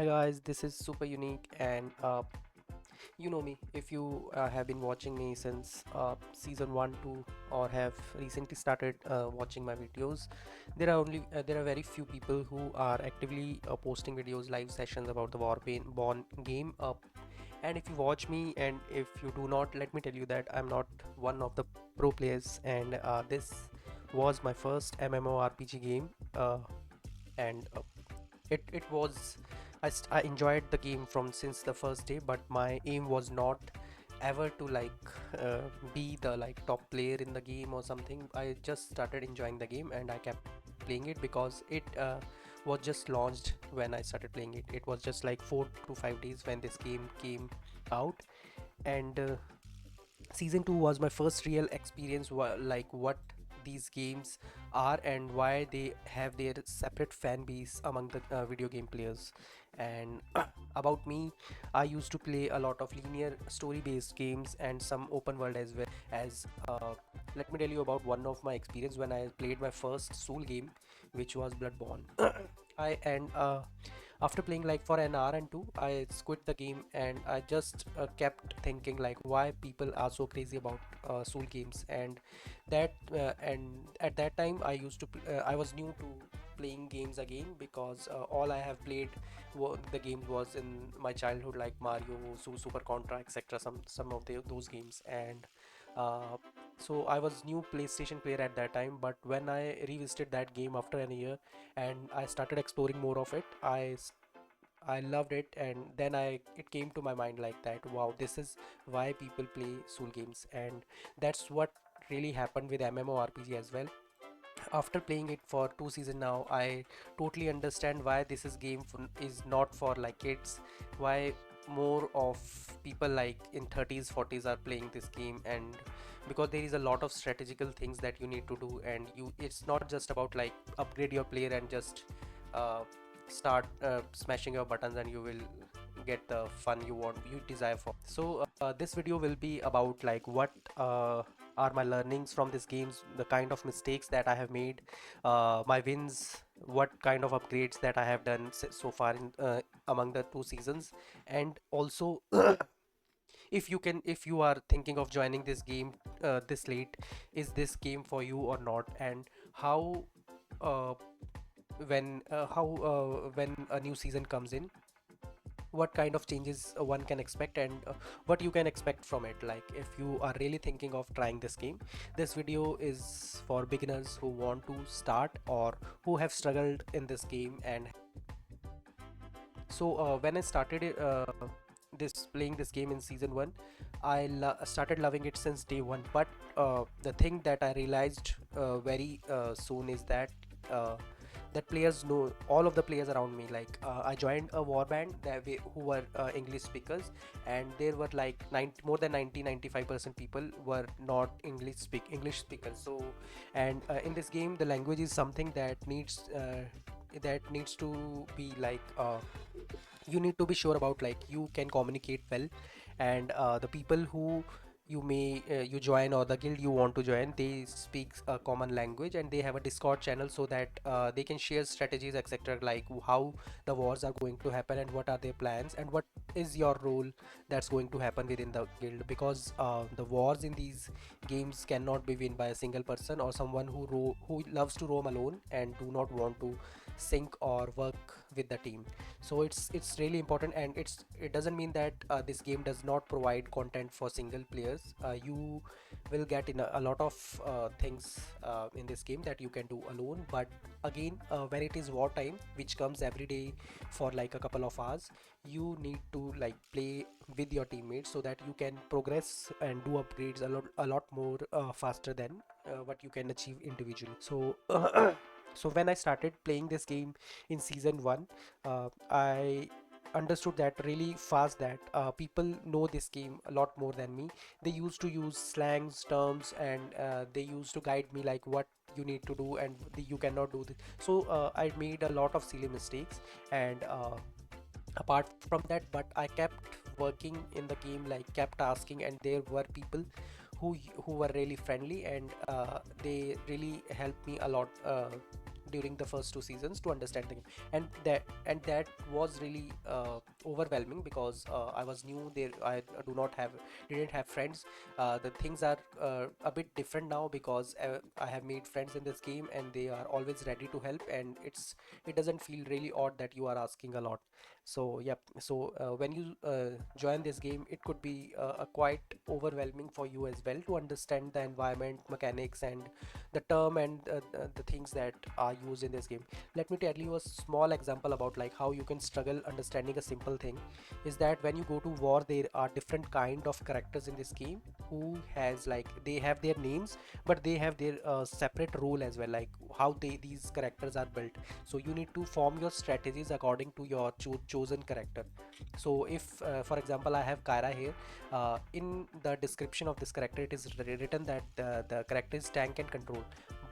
guys, this is super unique and you know me if you have been watching me since season 1 2 or have recently started watching my videos. There are very few people who are actively posting videos, live sessions about the Warborne game. And if you watch me and if you do not, let me tell you that I'm not one of the pro players, and this was my first MMORPG game. And it was I enjoyed the game from since the first day, but my aim was not ever to uh, be the top player in the game or something. I just started enjoying the game and I kept playing it because it was just launched. When I started playing it, it was just like 4 to 5 days when this game came out. And season 2 was my first real experience, like what these games are and why they have their separate fan base among the video game players. And about me, I used to play a lot of linear story based games and some open world as well. As let me tell you about one of my experience when I played my first soul game, which was Bloodborne. I and After playing like for an hour and two, I quit the game, and I just kept thinking like why people are so crazy about soul games. And at that time I was new to playing games again, because all I have played the games was in my childhood, like Mario, Super Contra, etc. Some of those games. And uh, so I was new PlayStation player at that time, but when I revisited that game after a year and I started exploring more of it, I loved it. And then it came to my mind like that, wow, this is why people play soul games. And that's what really happened with MMORPG as well. After playing it for 2 seasons now, I totally understand why this is not for like kids, why more of people like in 30s 40s are playing this game. And because there is a lot of strategical things that you need to do, and it's not just about like upgrade your player and just uh, start smashing your buttons and you will get the fun you desire for. So this video will be about like what are my learnings from these games, the kind of mistakes that I have made, my wins, what kind of upgrades that I have done so far in among the 2 seasons. And also if you are thinking of joining this game this late, is this game for you or not? And how uh, when a new season comes in, what kind of changes one can expect, and what you can expect from it. Like if you are really thinking of trying this game, this video is for beginners who want to start or who have struggled in this game. And so when I started this playing this game in season 1, started loving it since day 1. But the thing that I realized very soon is that that players know, all of the players around me, like I joined a war band who were English speakers, and there were like more than 90-95% people were not English speakers. So and in this game the language is something that needs to be like you need to be sure about, like you can communicate well. And the people who you join, or the guild you want to join, they speak a common language, and they have a Discord channel so that they can share strategies, etc., like how the wars are going to happen and what are their plans and what is your role that's going to happen within the guild. Because the wars in these games cannot be won by a single person or someone who loves to roam alone and do not want to sync or work with the team. So it's really important. And it doesn't mean that this game does not provide content for single players. You will get in a lot of things in this game that you can do alone. But again, when it is war time, which comes every day for like a couple of hours, you need to like play with your teammates so that you can progress and do upgrades a lot more faster than what you can achieve individually. So so when I started playing this game in season 1, I understood that really fast that people know this game a lot more than me. They used to use slangs, terms, and they used to guide me like what you need to do and you cannot do this. So I made a lot of silly mistakes. And apart from that, but I kept working in the game, like kept asking, and there were people who were really friendly, and they really helped me a lot during the first two seasons to understand the game. And that was really overwhelming because I was new there. I do not have didn't have friends. The things are a bit different now because I have made friends in this game and they are always ready to help, and it doesn't feel really odd that you are asking a lot. So yep, so when you join this game, it could be a quite overwhelming for you as well to understand the environment, mechanics, and the term and the things that are used in this game. Let me tell you a small example about like how you can struggle understanding a simple thing. Is that when you go to war, there are different kind of characters in this game who has like they have their names, but they have their separate role as well, like how these characters are built. So you need to form your strategies according to your chosen character. So if for example I have Kyra here, in the description of this character it is written that the character is tank and control.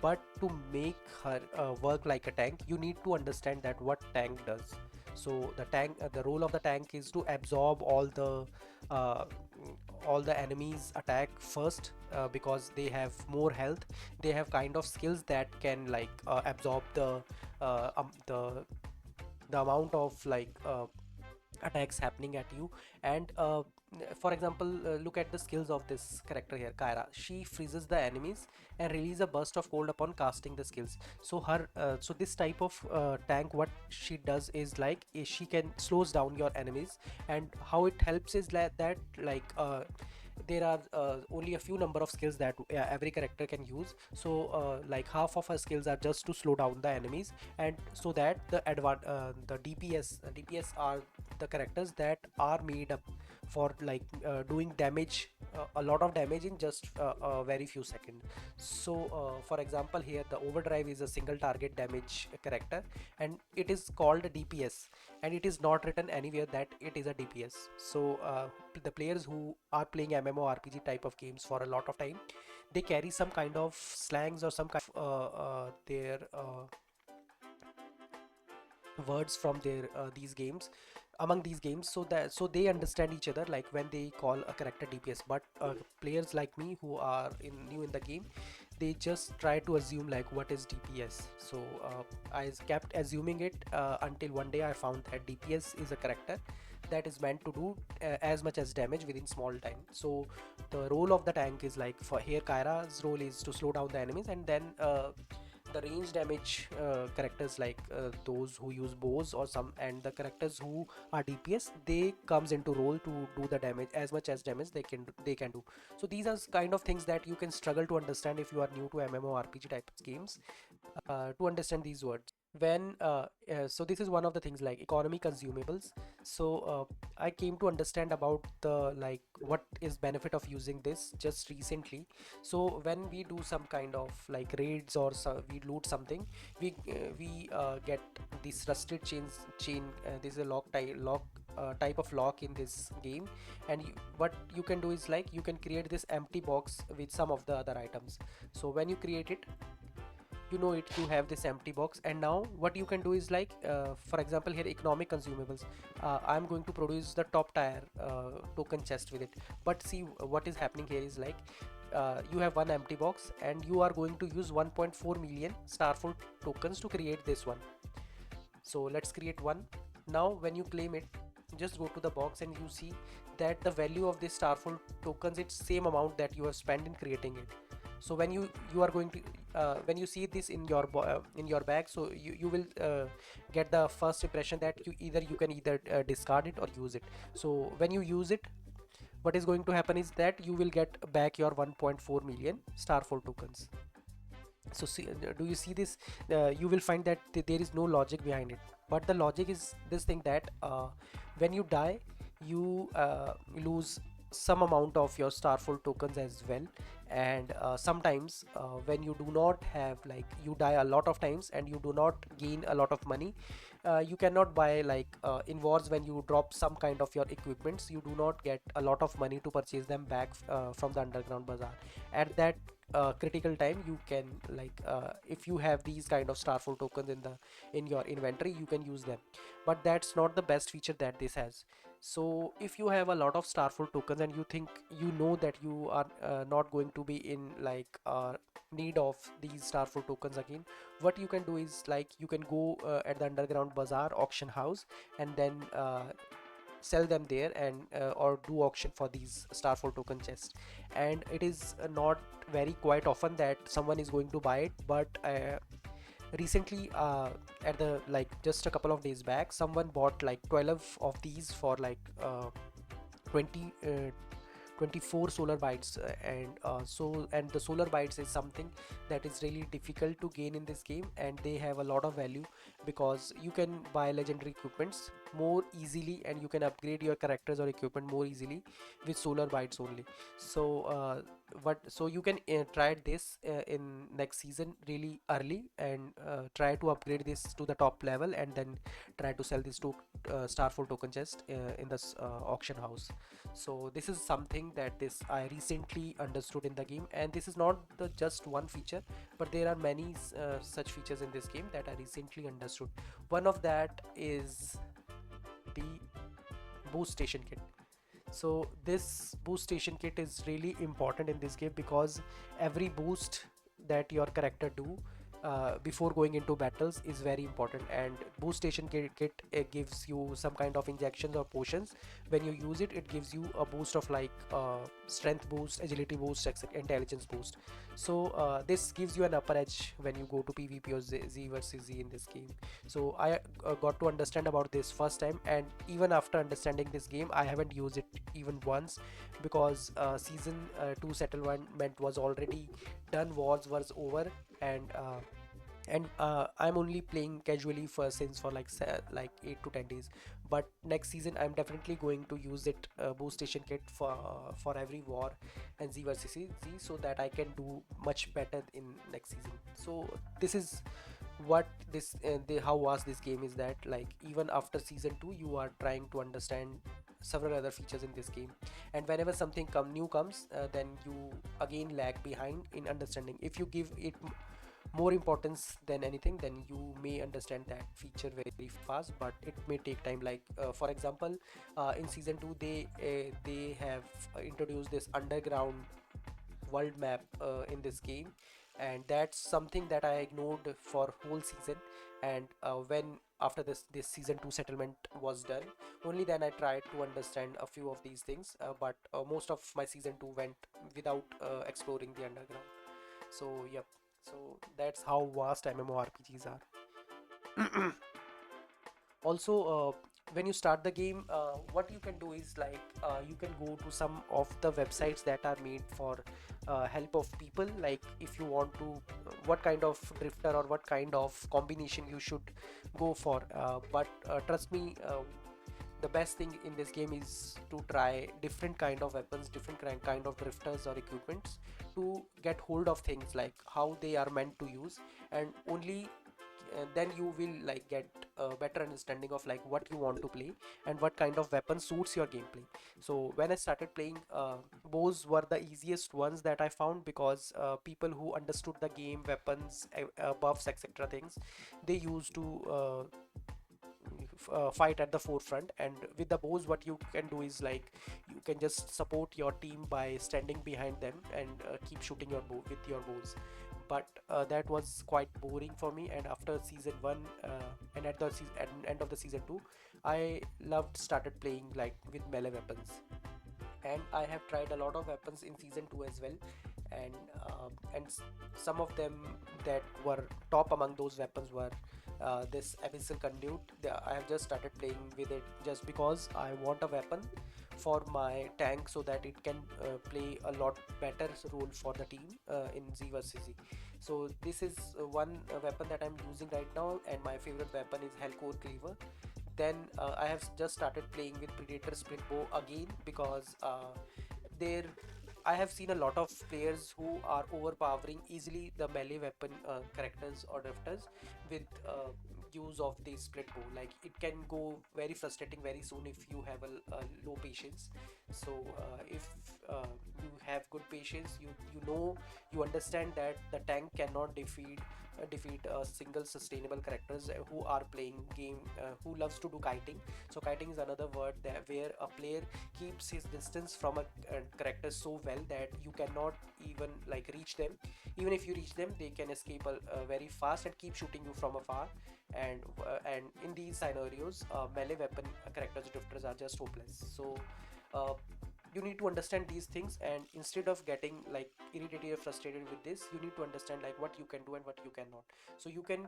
But to make her work like a tank, you need to understand that what tank does. So the role of the tank is to absorb uh, all the enemies attack first, because they have more health. They have kind of skills that can like absorb uh, um, the the amount of like attacks happening at you. And for example, look at the skills of this character here, Kyra. She freezes the enemies and release a burst of cold upon casting the skills. So so this type of tank, what she does is like she can slows down your enemies. And how it helps is that like there are only a few number of skills that every character can use. So like half of her skills are just to slow down the enemies, and so that the DPS are the characters that are made up for like doing damage, a lot of damage in just a very few seconds. So for example here the overdrive is a single target damage character, and it is called a DPS, and it is not written anywhere that it is a DPS. So the players who are playing MMORPG type of games for a lot of time, they carry some kind of slangs or some kind of their words from their these games, among these games, so that so they understand each other like when they call a character DPS. But players like me who are new in the game, they just try to assume like what is DPS. So I kept assuming it until one day I found that DPS is a character that is meant to do as much as damage within small time. So the role of the tank is like, for here Kyra's role is to slow down the enemies, and then the range damage characters like those who use bows or some, and the characters who are DPS, they comes into role to do the damage, as much as damage they can do. So these are kind of things that you can struggle to understand if you are new to MMORPG type of games, to understand these words. When so this is one of the things like economy consumables. So I came to understand about the like what is benefit of using this just recently. So when we do some kind of like raids, or so we loot something, we get this rusted chain. This is a type of lock in this game. And what you can do is like you can create this empty box with some of the other items. So when you create it, you know it, you have this empty box. And now what you can do is like for example here economic consumables, I'm going to produce the top tier token chest with it. But see what is happening here is like you have one empty box and you are going to use 1.4 million starful tokens to create this one. So let's create one. Now when you claim it, just go to the box and you see that the value of this starful tokens, it's same amount that you have spent in creating it. So when you are going to when you see this in your bag, so you will get the first impression that you can either discard it or use it. So when you use it, what is going to happen is that you will get back your 1.4 million starful tokens. So see, do you see this? You will find that there is no logic behind it, but the logic is this thing that when you die, you lose some amount of your starful tokens as well. And sometimes when you do not have, like you die a lot of times and you do not gain a lot of money, you cannot buy like in wars, when you drop some kind of your equipments, you do not get a lot of money to purchase them back from the underground bazaar. At that critical time, you can like if you have these kind of starful tokens in your inventory, you can use them. But that's not the best feature that this has. So if you have a lot of starfall tokens and you think you know that you are not going to be in like need of these starfall tokens again, what you can do is like you can go at the underground bazaar auction house and then sell them there and or do auction for these starfall token chests. And it is not very quite often that someone is going to buy it, but recently at the like just a couple of days back someone bought like 12 of these for like 20 24 solar bytes, and the solar bytes is something that is really difficult to gain in this game, and they have a lot of value because you can buy legendary equipments more easily and you can upgrade your characters or equipment more easily with solar bytes only. So so you can try this in next season really early and try to upgrade this to the top level and then try to sell this to starfall token chest in this auction house. So this is something that this I recently understood in the game, and this is not the just one feature, but there are many such features in this game that I recently understood. One of that is the boost station kit. So this boost station kit is really important in this game because every boost that your character do before going into battles is very important, and boost station kit gives you some kind of injections or potions. When you use it, it gives you a boost of like strength boost, agility boost, etc., intelligence boost. So this gives you an upper edge when you go to PvP or Z versus Z in this game. So I got to understand about this first time, and even after understanding this game I haven't used it even once because season 2 settlement was already done, wars was over, and I'm only playing casually for since for like 8 to 10 days. But next season I'm definitely going to use it boost station kit for every war and Z versus Z, so that I can do much better in next season. So this is what how vast this game is, that like even after season 2 you are trying to understand several other features in this game, and whenever something new comes, then you again lag behind in understanding. If you give it more importance than anything, then you may understand that feature very fast, but it may take time. Like for example, in season 2 they have introduced this underground world map in this game, and that's something that I ignored for whole season. And when after this season 2 settlement was done, only then I tried to understand a few of these things, but most of my season 2 went without exploring the underground. So yep, so that's how vast MMORPGs are. Also when you start the game, what you can do is like you can go to some of the websites that are made for help of people, like if you want to what kind of drifter or what kind of combination you should go for, but trust me, the best thing in this game is to try different kind of weapons, different kind of drifters or equipments, to get hold of things like how they are meant to use, and only then you will like get a better understanding of like what you want to play and what kind of weapon suits your gameplay. So when I started playing, bows were the easiest ones that I found because people who understood the game, weapons, buffs, etc. things, they used to fight at the forefront. And with the bows, what you can do is like you can just support your team by standing behind them and keep shooting your bow with your bows. But that was quite boring for me, and after season 1 and at end of the season 2, I loved started playing like with melee weapons. And I have tried a lot of weapons in season 2 as well, and some of them that were top among those weapons were this abyssal conduit. I have just started playing with it just because I want a weapon for my tank so that it can play a lot better role for the team in Z versus Z. So this is one weapon that I'm using right now, and my favorite weapon is Hellcore Cleaver. Then I have just started playing with Predator Split Bow again because there I have seen a lot of players who are overpowering easily the melee weapon characters or drifters with use of the split bow. Like it can go very frustrating very soon if you have a low patience. So if you have good patience, you know, you understand that the tank cannot defeat defeat single sustainable characters who are playing game, who loves to do kiting. So kiting is another word that where a player keeps his distance from a character so well that you cannot even like reach them. Even if you reach them, they can escape very fast and keep shooting you from afar. And in these scenarios, melee weapon characters drifters are just hopeless. So uh, you need to understand these things, and instead of getting like irritated or frustrated with this, you need to understand like what you can do and what you cannot. So you can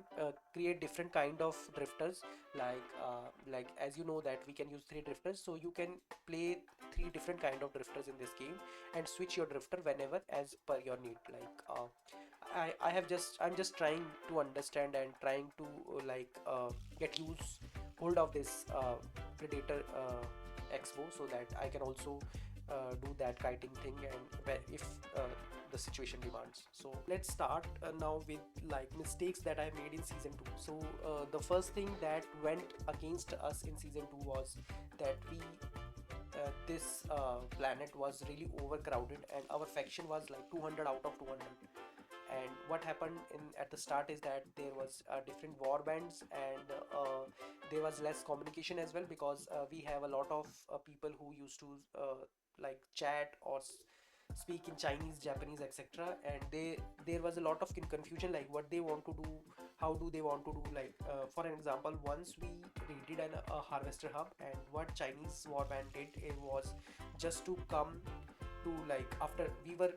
create different kind of drifters, like as you know that we can use three drifters, so you can play three different kind of drifters in this game and switch your drifter whenever as per your need. I'm just trying to understand and trying to get use hold of this predator expo, so that I can also do that kiting thing and if the situation demands. So let's start now with like mistakes that I made in season 2. So the first thing that went against us in season 2 was that we this planet was really overcrowded and our faction was like 200 out of 200. And what happened in at the start is that there was different war bands, and there was less communication as well, because we have a lot of people who used to like chat or speak in Chinese, Japanese, etc. And there was a lot of confusion, like what they want to do, how do they want to do. For an example, once we raided a harvester hub, and what Chinese war band did, it was just to come to like after we were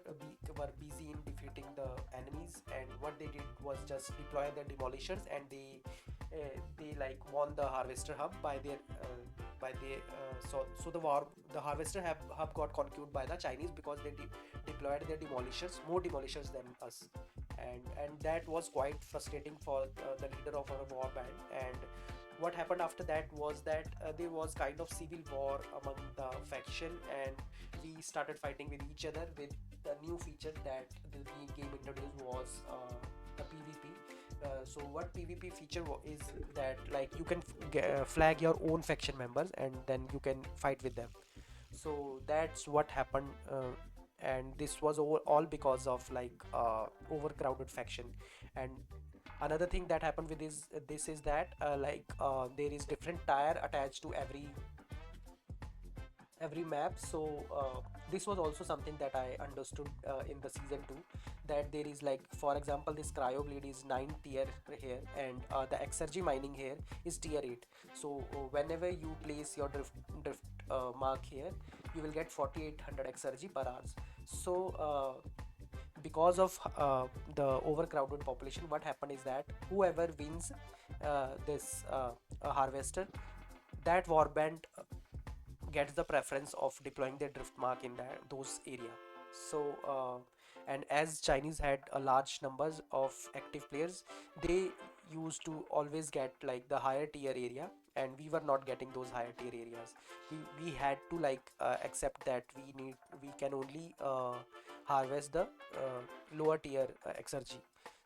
busy in defeating the enemies, and what they did was just deploy the demolishers, and they like won the harvester hub by their so the harvester hub got conquered by the Chinese because they deployed their demolishers, more demolishers than us. And that was quite frustrating for the leader of our war band. And what happened after that was that there was kind of civil war among the faction, and we started fighting with each other. With the new feature that the game introduced was the PvP. So what PvP feature is that like you can flag your own faction members and then you can fight with them. So that's what happened, and this was all because of overcrowded faction. And another thing that happened with this is that there is different tire attached to every map. So this was also something that I understood in the season 2, that there is like, for example, this cryo blade is 9 tier here, and the exergy mining here is tier 8. So whenever you place your drift mark here, you will get 4800 exergy per hour. So because of the overcrowded population, what happened is that whoever wins this harvester, that warband gets the preference of deploying their drift mark in those area. So and as Chinese had a large numbers of active players, they used to always get like the higher tier area, and we were not getting those higher tier areas. We had to accept that we can only harvest the lower tier exergy.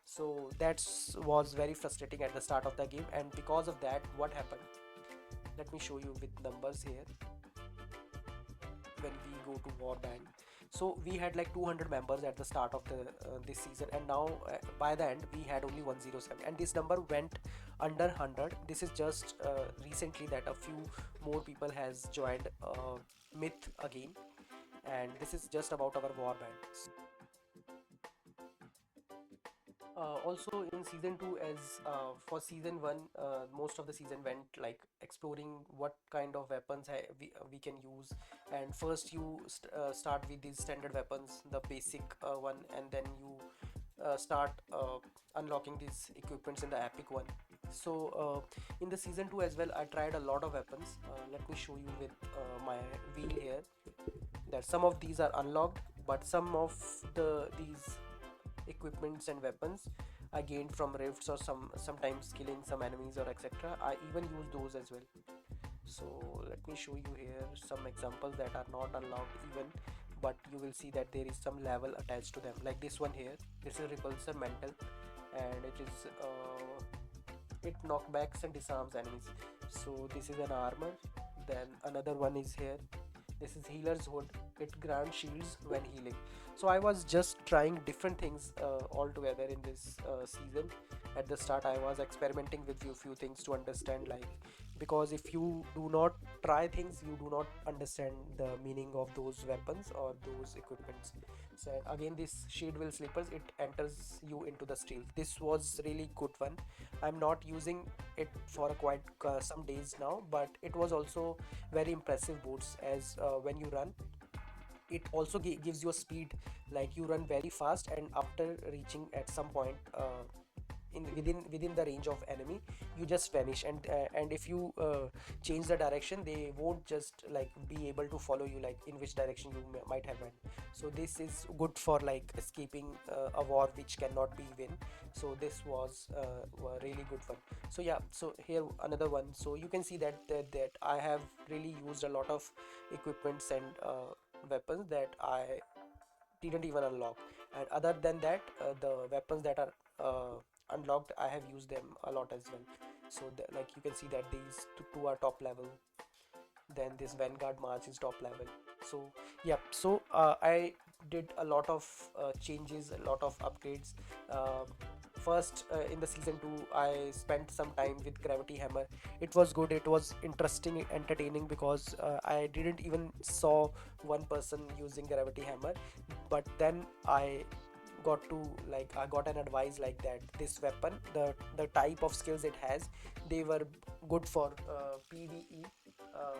So that was very frustrating at the start of the game. And because of that, what happened, let me show you with numbers here. When we go to warband, so we had like 200 members at the start of the this season, and now by the end we had only 107, and this number went under 100. This is just recently that a few more people has joined myth again, and this is just about our warband. Also in season 2, as for season 1, most of the season went like exploring what kind of weapons we can use. And first you start with these standard weapons, the basic one, and then you start unlocking these equipments in the epic one. So in the season 2 as well, I tried a lot of weapons. Let me show you with my wheel here, that some of these are unlocked, but some of these equipments and weapons I gained from rifts, or sometimes killing some enemies or etc. I even use those as well. So let me show you here some examples that are not unlocked even, but you will see that there is some level attached to them, like this one here. This is repulsor mental, and it knockbacks and disarms enemies. So this is an armor. Then another one is here, this is healer's hood. it grants shields when healing. So I was just trying different things all together in this season. At the start I was experimenting with few things to understand, like, because if you do not try things you do not understand the meaning of those weapons or those equipments. So again, this shade will slippers, it enters you into the stealth. This was really good one. I'm not using it for quite some days now, but it was also very impressive boots, as when you run it also gives you a speed, like you run very fast, and after reaching at some point in within the range of enemy, you just vanish, and if you change the direction, they won't just like be able to follow you, like in which direction you might have went. So this is good for like escaping a war which cannot be win. So this was a really good one. So yeah, so here another one. So you can see that I have really used a lot of equipments and weapons that I didn't even unlock. And other than that, the weapons that are unlocked, I have used them a lot as well. So like you can see that these two are top level, then this Vanguard March is top level. So yeah, so I did a lot of changes, a lot of upgrades. uh, First, in the season 2 I spent some time with Gravity Hammer. It was good, it was interesting, entertaining, because I didn't even saw one person using Gravity Hammer. But then I got an advice like that this weapon, the type of skills it has, they were good for PvE,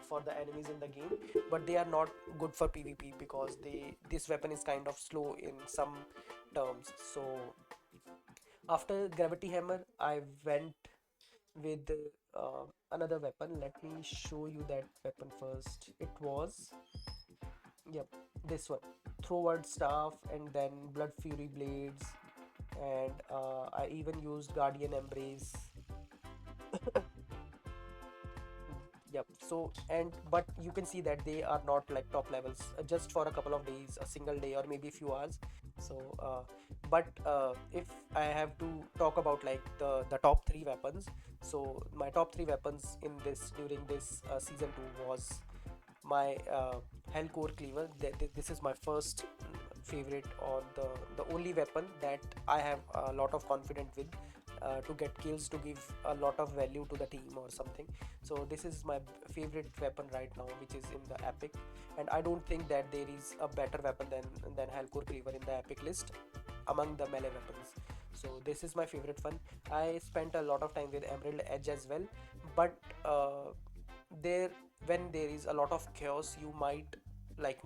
for the enemies in the game, but they are not good for PvP, because this weapon is kind of slow in some terms. So after Gravity Hammer, I went with another weapon. Let me show you that weapon first. It was, yep, this one. Throwward Staff, and then Blood Fury Blades, and I even used Guardian Embrace. Yep. So, and but you can see that they are not like top levels, just for a couple of days, a single day, or maybe a few hours. So but if I have to talk about like the top three weapons, so my top three weapons in this during this season 2 was my Hellcore Cleaver. This is my first favorite, or the only weapon that I have a lot of confidence with, to get kills, to give a lot of value to the team or something. So this is my favorite weapon right now, which is in the epic, and I don't think that there is a better weapon than Hellcore Cleaver in the epic list among the melee weapons. So this is my favorite one. I spent a lot of time with Emerald Edge as well, but there when there is a lot of chaos, you might like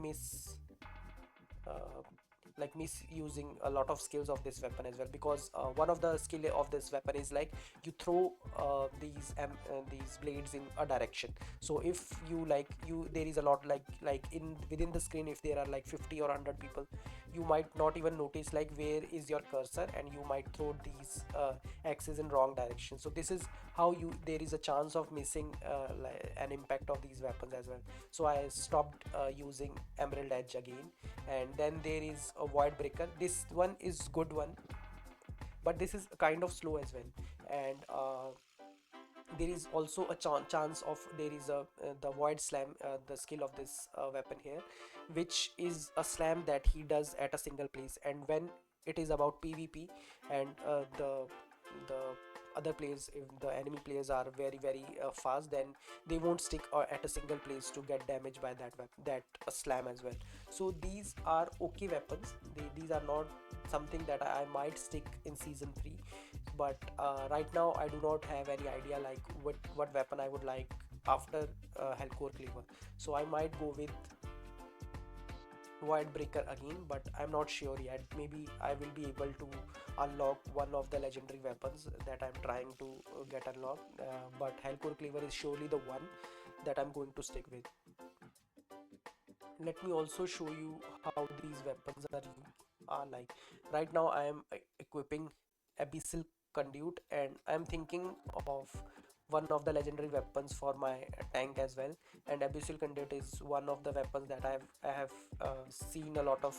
uh, misusing a lot of skills of this weapon as well, because one of the skill of this weapon is like you throw these blades in a direction. So if you like you there is a lot like in within the screen, if there are like 50 or 100 people, you might not even notice like where is your cursor, and you might throw these axes in wrong direction. So this is how you there is a chance of missing an impact of these weapons as well. So I stopped using Emerald Edge again. And then there is a Void Breaker. This one is good one, but this is kind of slow as well. And there is also a chance of there is a the Void Slam, the skill of this weapon here, which is a slam that he does at a single place. And when it is about PvP, and the other players, if the enemy players are very fast, then they won't stick at a single place to get damaged by that slam as well. So these are okay weapons. These are not something that I might stick in season 3. But right now I do not have any idea like what weapon I would like after Hellcore Cleaver. So I might go with Void Breaker again, but I'm not sure yet. Maybe I will be able to unlock one of the legendary weapons that I'm trying to get unlocked. But Hellcore Cleaver is surely the one that I'm going to stick with. Let me also show you how these weapons are like. Right now I am equipping Abyssal Conduit, and I'm thinking of one of the legendary weapons for my tank as well. And Abyssal Conduit is one of the weapons that I have seen a lot of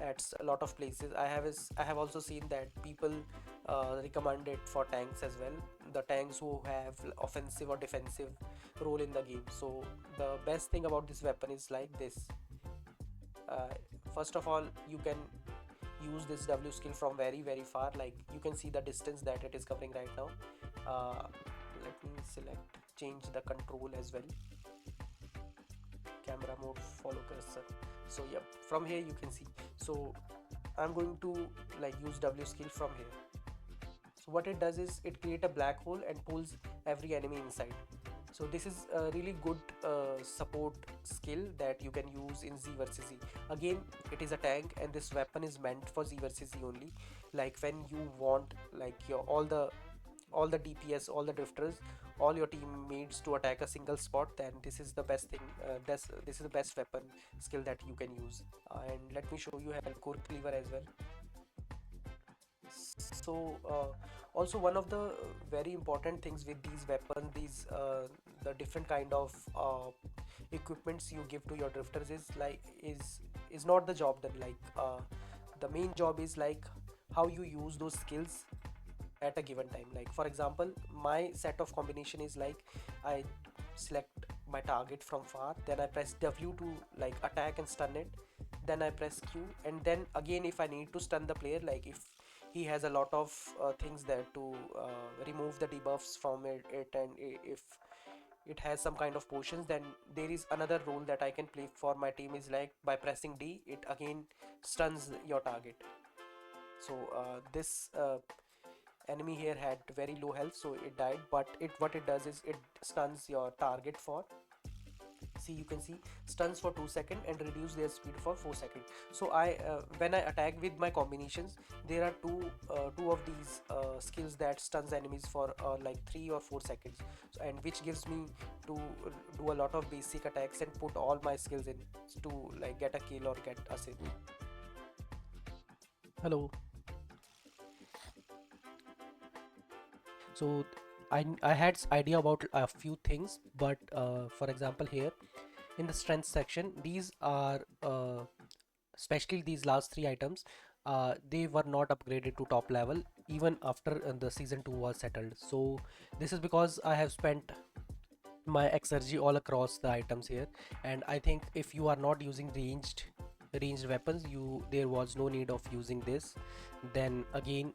at a lot of places. I have also seen that people recommend it for tanks as well, the tanks who have offensive or defensive role in the game. So the best thing about this weapon is like this. first of all, you can use this W skill from very far. Like you can see the distance that it is covering right now. Let me select, change the control as well, camera mode, follow cursor. So yeah, from here you can see. So I'm going to like use W skill from here. So what it does is it create a black hole and pulls every enemy inside. So this is a really good support skill that you can use in Z versus Z. Again, it is a tank and this weapon is meant for Z versus Z only. Like when you want like your all the DPS, all the drifters, all your teammates to attack a single spot, then this is the best thing. This is the best weapon skill that you can use. And let me show you Hellcore Cleaver as well. So also one of the very important things with these weapons, these the different kind of equipments you give to your drifters is like is not the job done. Like the main job is like how you use those skills at a given time. Like for example, my set of combination is like I select my target from far, then I press W to like attack and stun it, then I press Q, and then again if I need to stun the player, like if he has a lot of things there to remove the debuffs from it and if it has some kind of potions, then there is another role that I can play for my team is like by pressing D it again stuns your target. So this enemy here had very low health, so it died, but it what it does is it stuns your target for, see you can see, stuns for 2 seconds and reduce their speed for 4 seconds. So I when I attack with my combinations, there are two of these skills that stuns enemies for like 3 or 4 seconds. So, and which gives me to do a lot of basic attacks and put all my skills in to like get a kill or get a save. Hello. So I had idea about a few things, but for example here in the strength section, these are especially these last three items, they were not upgraded to top level even after the season 2 was settled. So this is because I have spent my exergy all across the items here, and I think if you are not using ranged weapons, you there was no need of using this. Then again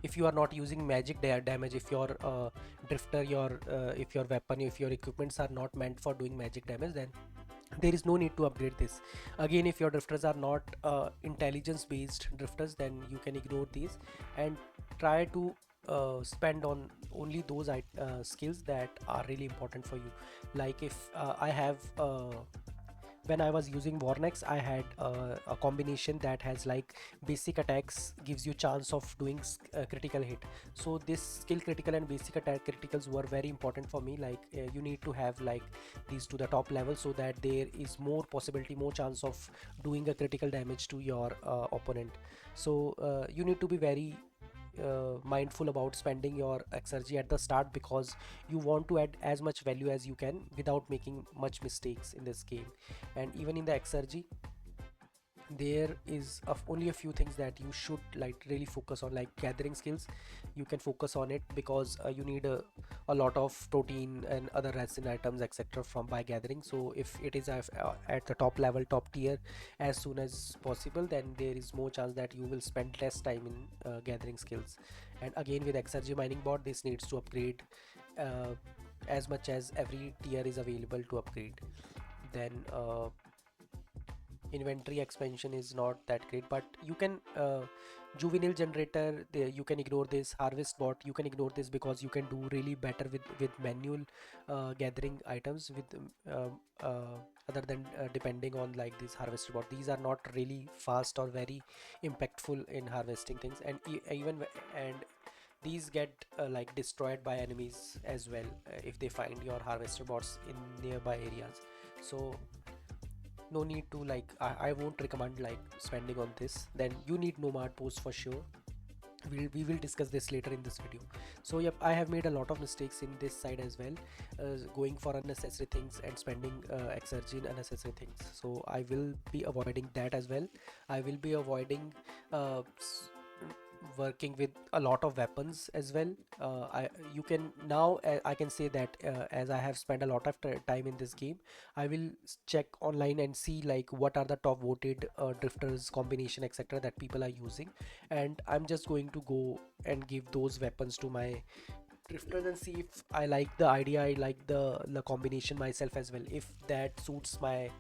if you are not using magic damage, if your drifter, your if your weapon, if your equipments are not meant for doing magic damage, then there is no need to upgrade this. Again, if your drifters are not intelligence based drifters, then you can ignore these and try to spend on only those skills that are really important for you. Like if I have when I was using Varnax, I had a combination that has like basic attacks gives you chance of doing critical hit. So this skill critical and basic attack criticals were very important for me. Like you need to have like these to the top level so that there is more possibility, more chance of doing a critical damage to your opponent. So you need to be very mindful about spending your exergy at the start, because you want to add as much value as you can without making much mistakes in this game. And even in the exergy, there is only a few things that you should like really focus on, like gathering skills. You can focus on it because you need a lot of protein and other resin items etc from by gathering. So if it is at the top level, top tier as soon as possible, then there is more chance that you will spend less time in gathering skills. And again with exergy mining bot, this needs to upgrade as much as every tier is available to upgrade. Then inventory expansion is not that great, but you can juvenile generator there, you can ignore this. Harvest bot, you can ignore this because you can do really better with manual gathering items with other than depending on like this harvest bot. These are not really fast or very impactful in harvesting things, and even and these get like destroyed by enemies as well if they find your harvester bots in nearby areas. So no need to like I won't recommend like spending on this. Then you need nomad post for sure. We will discuss this later in this video. So yep, I have made a lot of mistakes in this side as well, going for unnecessary things and spending exergy in unnecessary things. So I will be avoiding that as well. I will be avoiding working with a lot of weapons as well. You can now, I can say that as I have spent a lot of time in this game, I will check online and see like what are the top voted drifters combination etc that people are using, and I'm just going to go and give those weapons to my drifters and see if I like the idea, I like the combination myself as well. If that suits my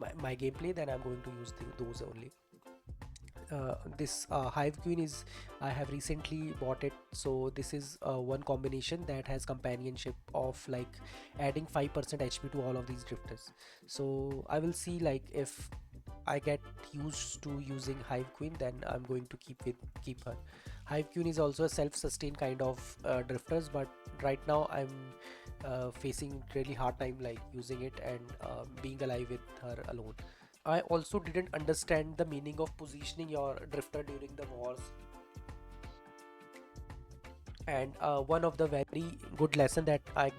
gameplay, then I'm going to use those only. This Hive Queen is, I have recently bought it, so this is one combination that has companionship of like adding 5% HP to all of these drifters. So I will see like if I get used to using Hive Queen, then I'm going to keep her. Hive Queen is also a self-sustained kind of drifters, but right now I'm facing really hard time like using it and being alive with her alone. I also didn't understand the meaning of positioning your drifter during the wars. And one of the very good lesson that I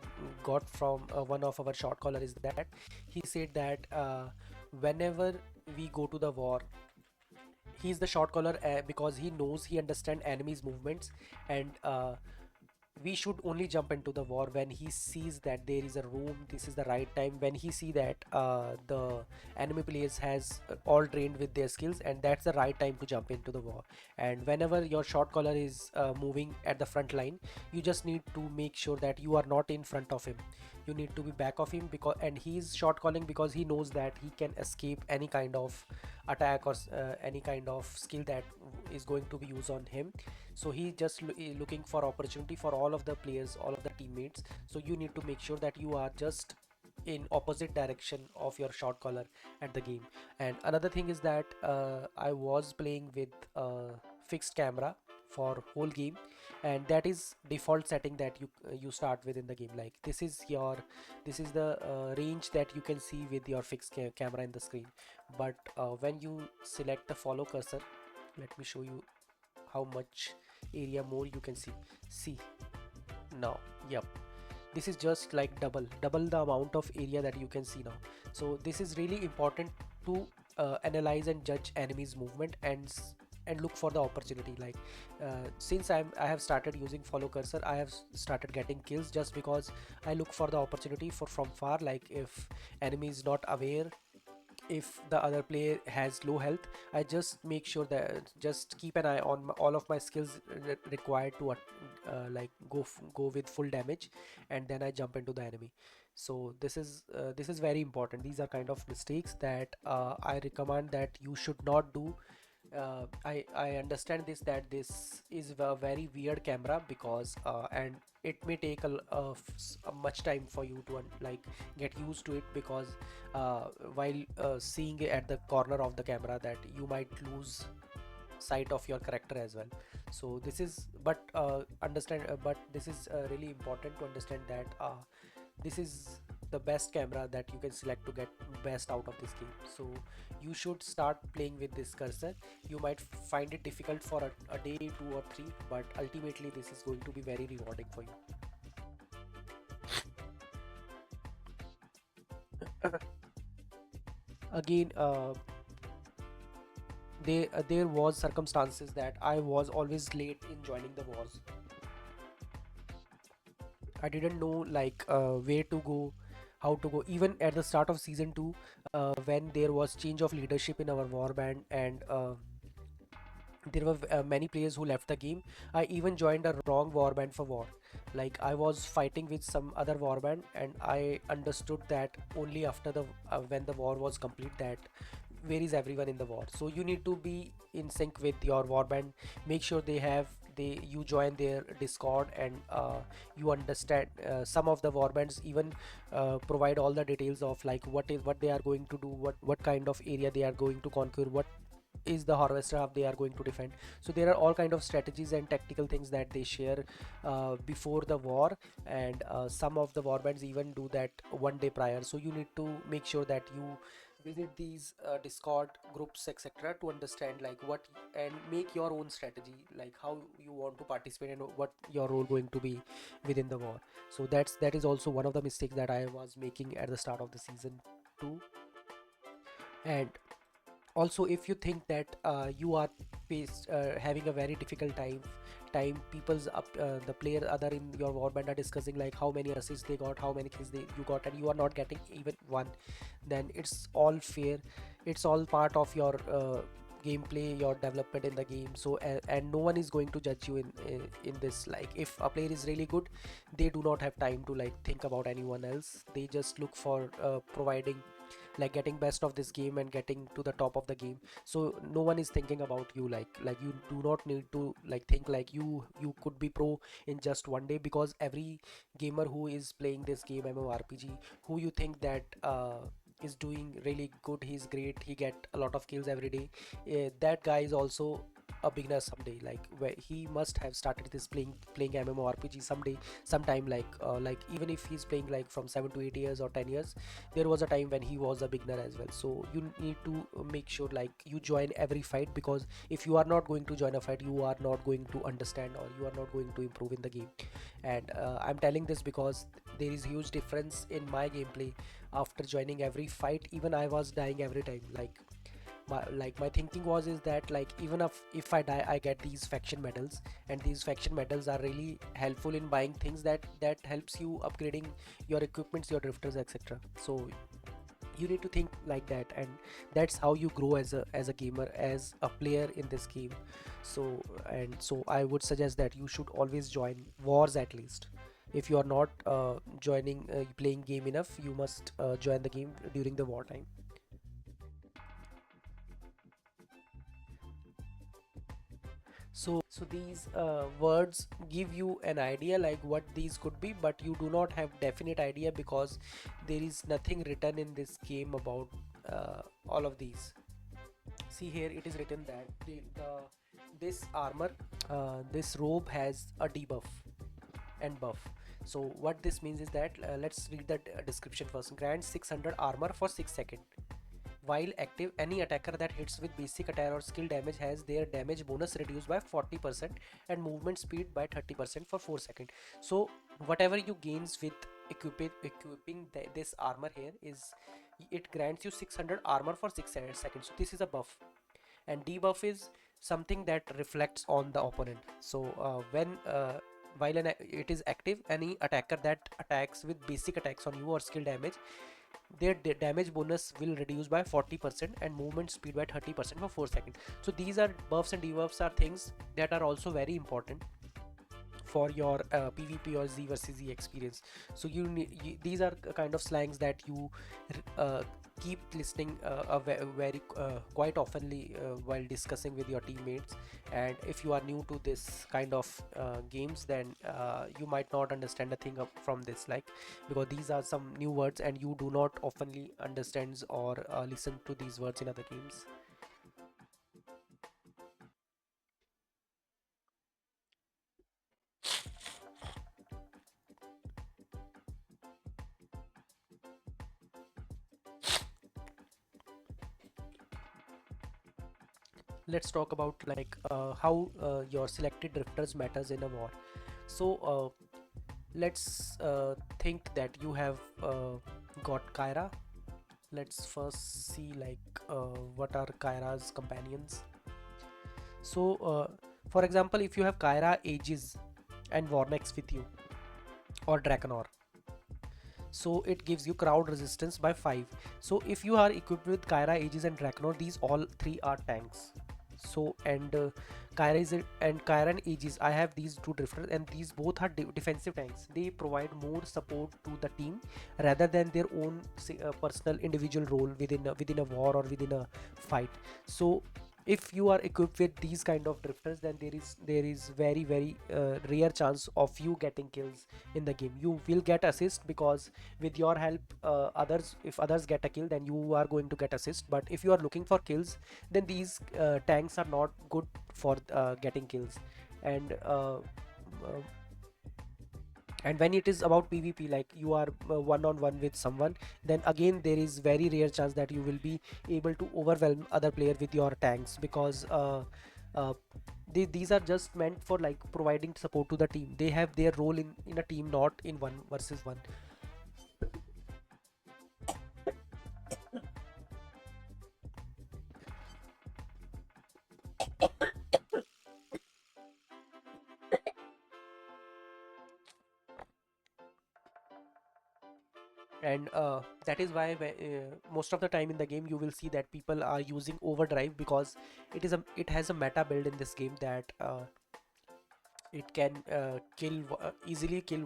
got from one of our short caller is that he said that whenever we go to the war, he's the short caller because he knows, he understand enemies movements, and we should only jump into the war when he sees that there is a room, this is the right time, when he see that the enemy players has all trained with their skills, and that's the right time to jump into the war. And whenever your short caller is moving at the front line, you just need to make sure that you are not in front of him, you need to be back of him, because and he's short calling because he knows that he can escape any kind of attack or any kind of skill that is going to be used on him. So he just looking for opportunity for all of the players, all of the teammates. So you need to make sure that you are just in opposite direction of your shot caller at the game. And another thing is that I was playing with fixed camera for whole game, and that is default setting that you start with in the game. Like this is the range that you can see with your fixed camera in the screen. But when you select the follow cursor, let me show you how much area more you can see now. Yep, this is just like double the amount of area that you can see now. So this is really important to analyze and judge enemies movement and look for the opportunity. Like since I have started using follow cursor, I have started getting kills just because I look for the opportunity for from far. Like if enemy is not aware, if the other player has low health, I just make sure that just keep an eye on all of my skills required to like go with full damage, and then I jump into the enemy. So this is very important. These are kind of mistakes that I recommend that you should not do. I understand this, that this is a very weird camera because and it may take a much time for you to like get used to it, because while seeing it at the corner of the camera, that you might lose sight of your character as well. So this is but this is really important to understand that this is the best camera that you can select to get best out of this game. So you should start playing with this cursor. You might find it difficult for a day, 2 or 3, but ultimately this is going to be very rewarding for you. Again, there was circumstances that I was always late in joining the wars. I didn't know like where to go, how to go. Even at the start of season 2, when there was change of leadership in our war band, and there were many players who left the game. I even joined a wrong warband for war. Like I was fighting with some other warband, and I understood that only after the when the war was complete, that where is everyone in the war. So you need to be in sync with your warband. Make sure they you join their Discord, and you understand some of the warbands even provide all the details of like what they are going to do, what kind of area they are going to conquer, what is the harvester hub they are going to defend. So there are all kind of strategies and tactical things that they share before the war, and some of the warbands even do that one day prior. So you need to make sure that you visit these Discord groups etc to understand like what, and make your own strategy, like how you want to participate and what your role going to be within the war. So that is also one of the mistakes that I was making at the start of the season 2. And Also, if you think that you are having a very difficult time people's up the player other in your warband are discussing like how many assists they got, how many kills you got, and you are not getting even one, then it's all fair. It's all part of your gameplay, your development in the game. So and no one is going to judge you in this. Like if a player is really good, they do not have time to like think about anyone else. They just look for providing, like getting best of this game and getting to the top of the game. So no one is thinking about you. Like you do not need to like think like you could be pro in just one day, because every gamer who is playing this game MMORPG, who you think that is doing really good, he's great, he get a lot of kills every day, that guy is also a beginner someday. Like where he must have started this playing MMORPG someday, sometime, like even if he's playing like from 7 to 8 years or 10 years, there was a time when he was a beginner as well. So you need to make sure like you join every fight, because if you are not going to join a fight, you are not going to understand, or you are not going to improve in the game. And I'm telling this because there is huge difference in my gameplay after joining every fight. Even I was dying every time. Like my thinking was is that like even if I die, I get these faction medals, and these faction medals are really helpful in buying things that helps you upgrading your equipments, your drifters, etc. So you need to think like that, and that's how you grow as a gamer, as a player in this game. So I would suggest that you should always join wars at least. If you are not joining playing game enough, you must join the game during the wartime. So these words give you an idea like what these could be, but you do not have definite idea, because there is nothing written in this game about all of these. See here, it is written that this armor, this robe has a debuff and buff. So what this means is that let's read the description first. Grants 600 armor for 6 seconds. While active, any attacker that hits with basic attack or skill damage has their damage bonus reduced by 40% and movement speed by 30% for 4 seconds. So whatever you gains with equipping this armor here is, it grants you 600 armor for 6 seconds. So this is a buff, and debuff is something that reflects on the opponent. So when while it is active, any attacker that attacks with basic attacks on you or skill damage, their damage bonus will reduce by 40% and movement speed by 30% for 4 seconds. So these are buffs and debuffs are things that are also very important for your PvP or Z versus Z experience. So these are kind of slangs that you uh, keep listening very quite oftenly while discussing with your teammates. And if you are new to this kind of games, then you might not understand a thing from this, like, because these are some new words and you do not oftenly understands or listen to these words in other games. Let's talk about like how your selected drifters matters in a war. So let's think that you have got Kyra. Let's first see like what are Kyra's companions. So for example, if you have Kyra, Aegis and Varnax with you, or Drakenor, so it gives you crowd resistance by 5. So if you are equipped with Kyra, Aegis and Drakenor, these all three are tanks. So and Kyra is and Kyra and Aegis, I have these two drifters, and these both are defensive tanks. They provide more support to the team rather than their own personal individual role within a war or within a fight. So if you are equipped with these kind of drifters, then there is very rare chance of you getting kills in the game. You will get assist, because with your help, others, if others get a kill, then you are going to get assist. But if you are looking for kills, then these tanks are not good for getting kills. And and when it is about PvP, like you are one on one with someone, then again there is very rare chance that you will be able to overwhelm other player with your tanks, because uh, these are just meant for like providing support to the team. They have their role in a team, not in one versus one. and that is why most of the time in the game you will see that people are using overdrive, because it has a meta build in this game that it can easily kill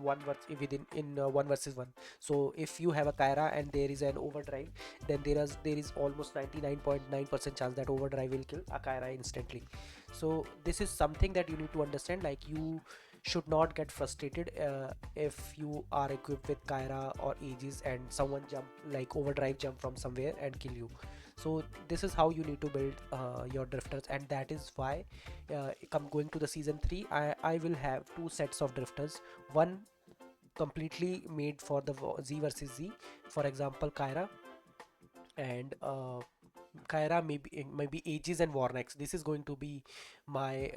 within in 1 versus 1. So if you have a Kyra and there is an overdrive, then there is almost 99.9% chance that overdrive will kill a Kyra instantly. So this is something that you need to understand, like you should not get frustrated if you are equipped with Kyra or Aegis and someone jump like overdrive jump from somewhere and kill you. So this is how you need to build your drifters, and that is why come going to the season 3, I will have two sets of drifters, one completely made for the Z versus Z, for example Kyra, and Kyra, maybe Aegis and Warnax. This is going to be my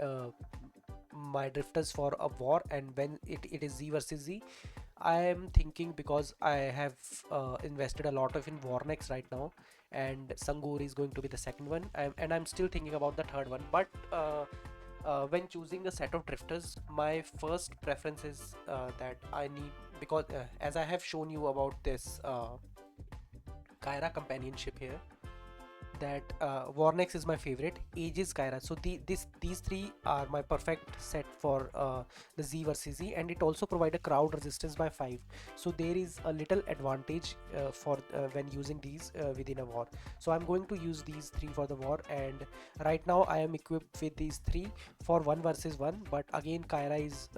my drifters for a war. And when it is Z versus Z, I am thinking, because I have invested a lot of in Warnex right now, and Sangur is going to be the second one, and I'm still thinking about the third one. But when choosing a set of drifters, my first preference is that I need, because as I have shown you about this Kyra companionship here, that Warnex is my favorite, Aegis, Kyra. So these three are my perfect set for the Z versus Z, and it also provide a crowd resistance by 5. So there is a little advantage for when using these within a war. So I'm going to use these three for the war, and right now I am equipped with these three for 1 versus 1. But again, Kyra is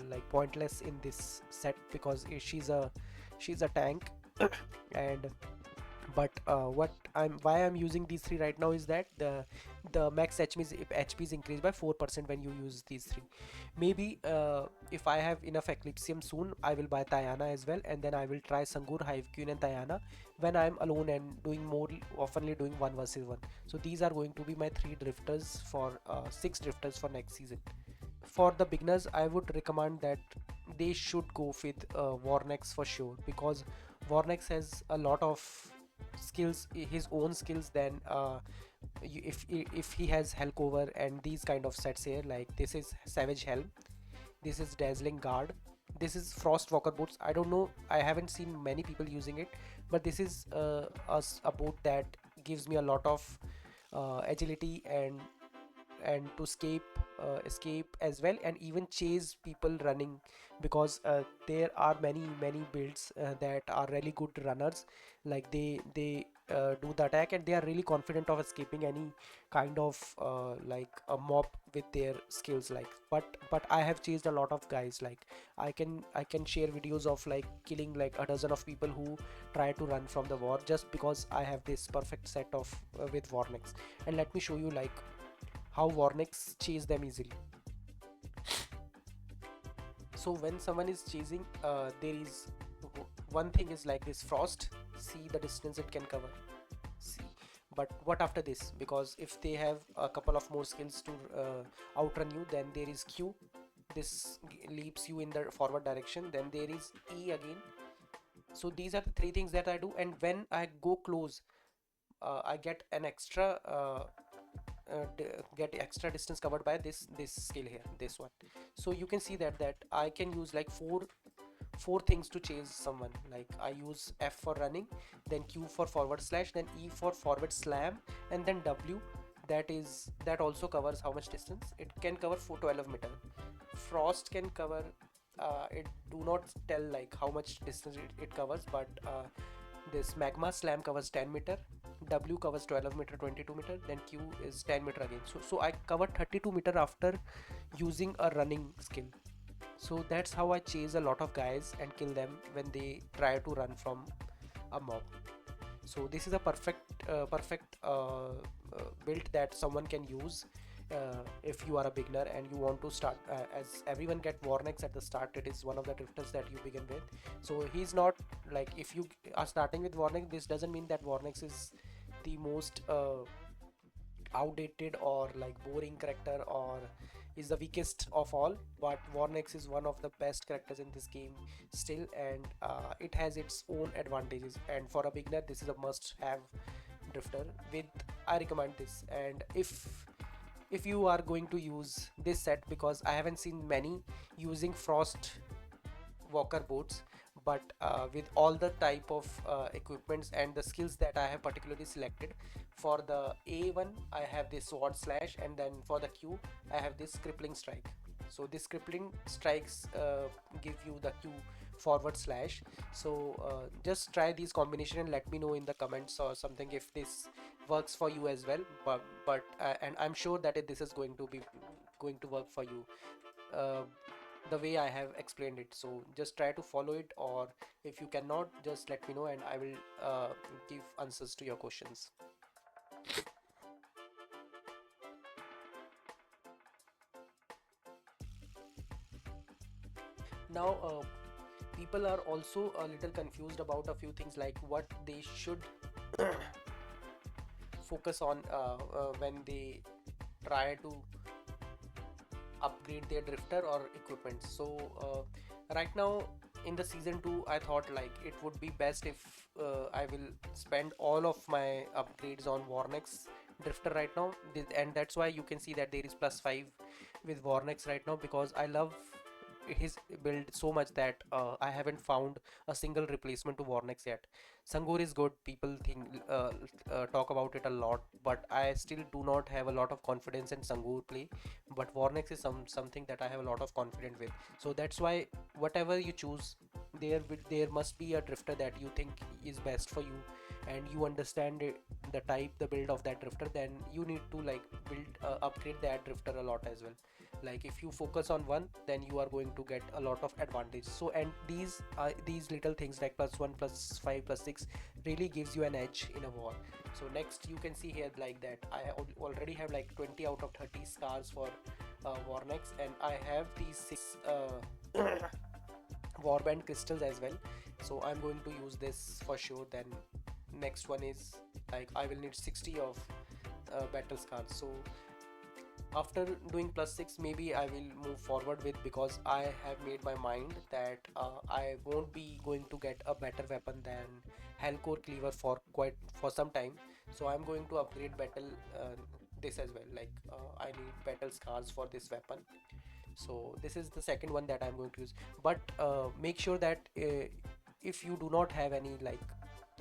like pointless in this set because she's a tank, and but what I'm why I'm using these three right now is that the max HP is increased by 4% when you use these three. Maybe if I have enough Eclipsium soon, I will buy Tayana as well, and then I will try Sangur, Hive Queen and Tayana when I'm alone and doing more oftenly doing 1 versus 1. So these are going to be my three drifters for 6 drifters for next season. For the beginners, I would recommend that they should go with Warnex for sure, because Warnex has a lot of skills, his own skills. Then if he has Hellcore and these kind of sets here, like this is Savage Helm, this is Dazzling Guard, this is Frost Walker boots. I don't know, I haven't seen many people using it, but this is a boot that gives me a lot of agility and to escape as well, and even chase people running, because there are many builds that are really good runners, like they do the attack and they are really confident of escaping any kind of like a mob with their skills. Like but I have chased a lot of guys, like I can share videos of like killing like a dozen of people who try to run from the war, just because I have this perfect set of with Warnix. And let me show you like how Warnix chase them easily. So when someone is chasing, there is one thing is like this Frost. See the distance it can cover. See, but what after this? Because if they have a couple of more skills to outrun you, then there is Q. This leaps you in the forward direction. Then there is E again. So these are the three things that I do. And when I go close, I get an extra get extra distance covered by this skill here, this one. So you can see that I can use like four things to chase someone. Like I use F for running, then Q for forward slash, then E for forward slam, and then W. That also covers how much distance it can cover for 12 meter. Frost can cover it do not tell like how much distance it covers, but this magma slam covers 10 meter, W covers 12 meter, 22 meter, then Q is 10 meter again. So I covered 32 meter after using a running skill. So that's how I chase a lot of guys and kill them when they try to run from a mob. So this is a perfect build that someone can use if you are a beginner and you want to start, as everyone get Warnex at the start. It is one of the drifters that you begin with. So he's not like, if you are starting with Warnex, this doesn't mean that Warnex is the most outdated or like boring character or is the weakest of all, but Warnex is one of the best characters in this game still, and it has its own advantages. And for a beginner, this is a must have drifter with, I recommend this. And if you are going to use this set, because I haven't seen many using Frost Walker boats, but with all the type of equipments and the skills that I have particularly selected. For the A1 I have this sword slash, and then for the Q I have this crippling strike. So this crippling strikes give you the Q forward slash. So just try these combination and let me know in the comments or something if this works for you as well. But and I'm sure that this is going to work for you uh, the way I have explained it. So just try to follow it, or if you cannot, just let me know and I will give answers to your questions. Now, people are also a little confused about a few things, like what they should focus on when they try to upgrade their drifter or equipment. So right now in the season 2 I thought like it would be best if I will spend all of my upgrades on Varnax drifter right now. And that's why you can see that there is +5 with Varnax right now, because I love his build so much that I haven't found a single replacement to Varnax yet. Sangur is good, people talk about it a lot, but I still do not have a lot of confidence in Sangur play. But Varnax is something that I have a lot of confidence with. So that's why whatever you choose, there must be a drifter that you think is best for you, and you understand the type, the build of that drifter. Then you need to like build upgrade that drifter a lot as well. Like if you focus on one, then you are going to get a lot of advantage. So and these little things like +1 +5 +6 really gives you an edge in a war. So next you can see here like that I already have like 20 out of 30 scars for Warnex, and I have these 6 warband crystals as well. So I'm going to use this for sure. Then next one is like I will need 60 of battle scars. So after doing +6, maybe I will move forward with, because I have made my mind that I won't be going to get a better weapon than Hellcore Cleaver for some time. So I'm going to upgrade battle this as well. Like I need battle scars for this weapon. So this is the second one that I'm going to use. But make sure that if you do not have any like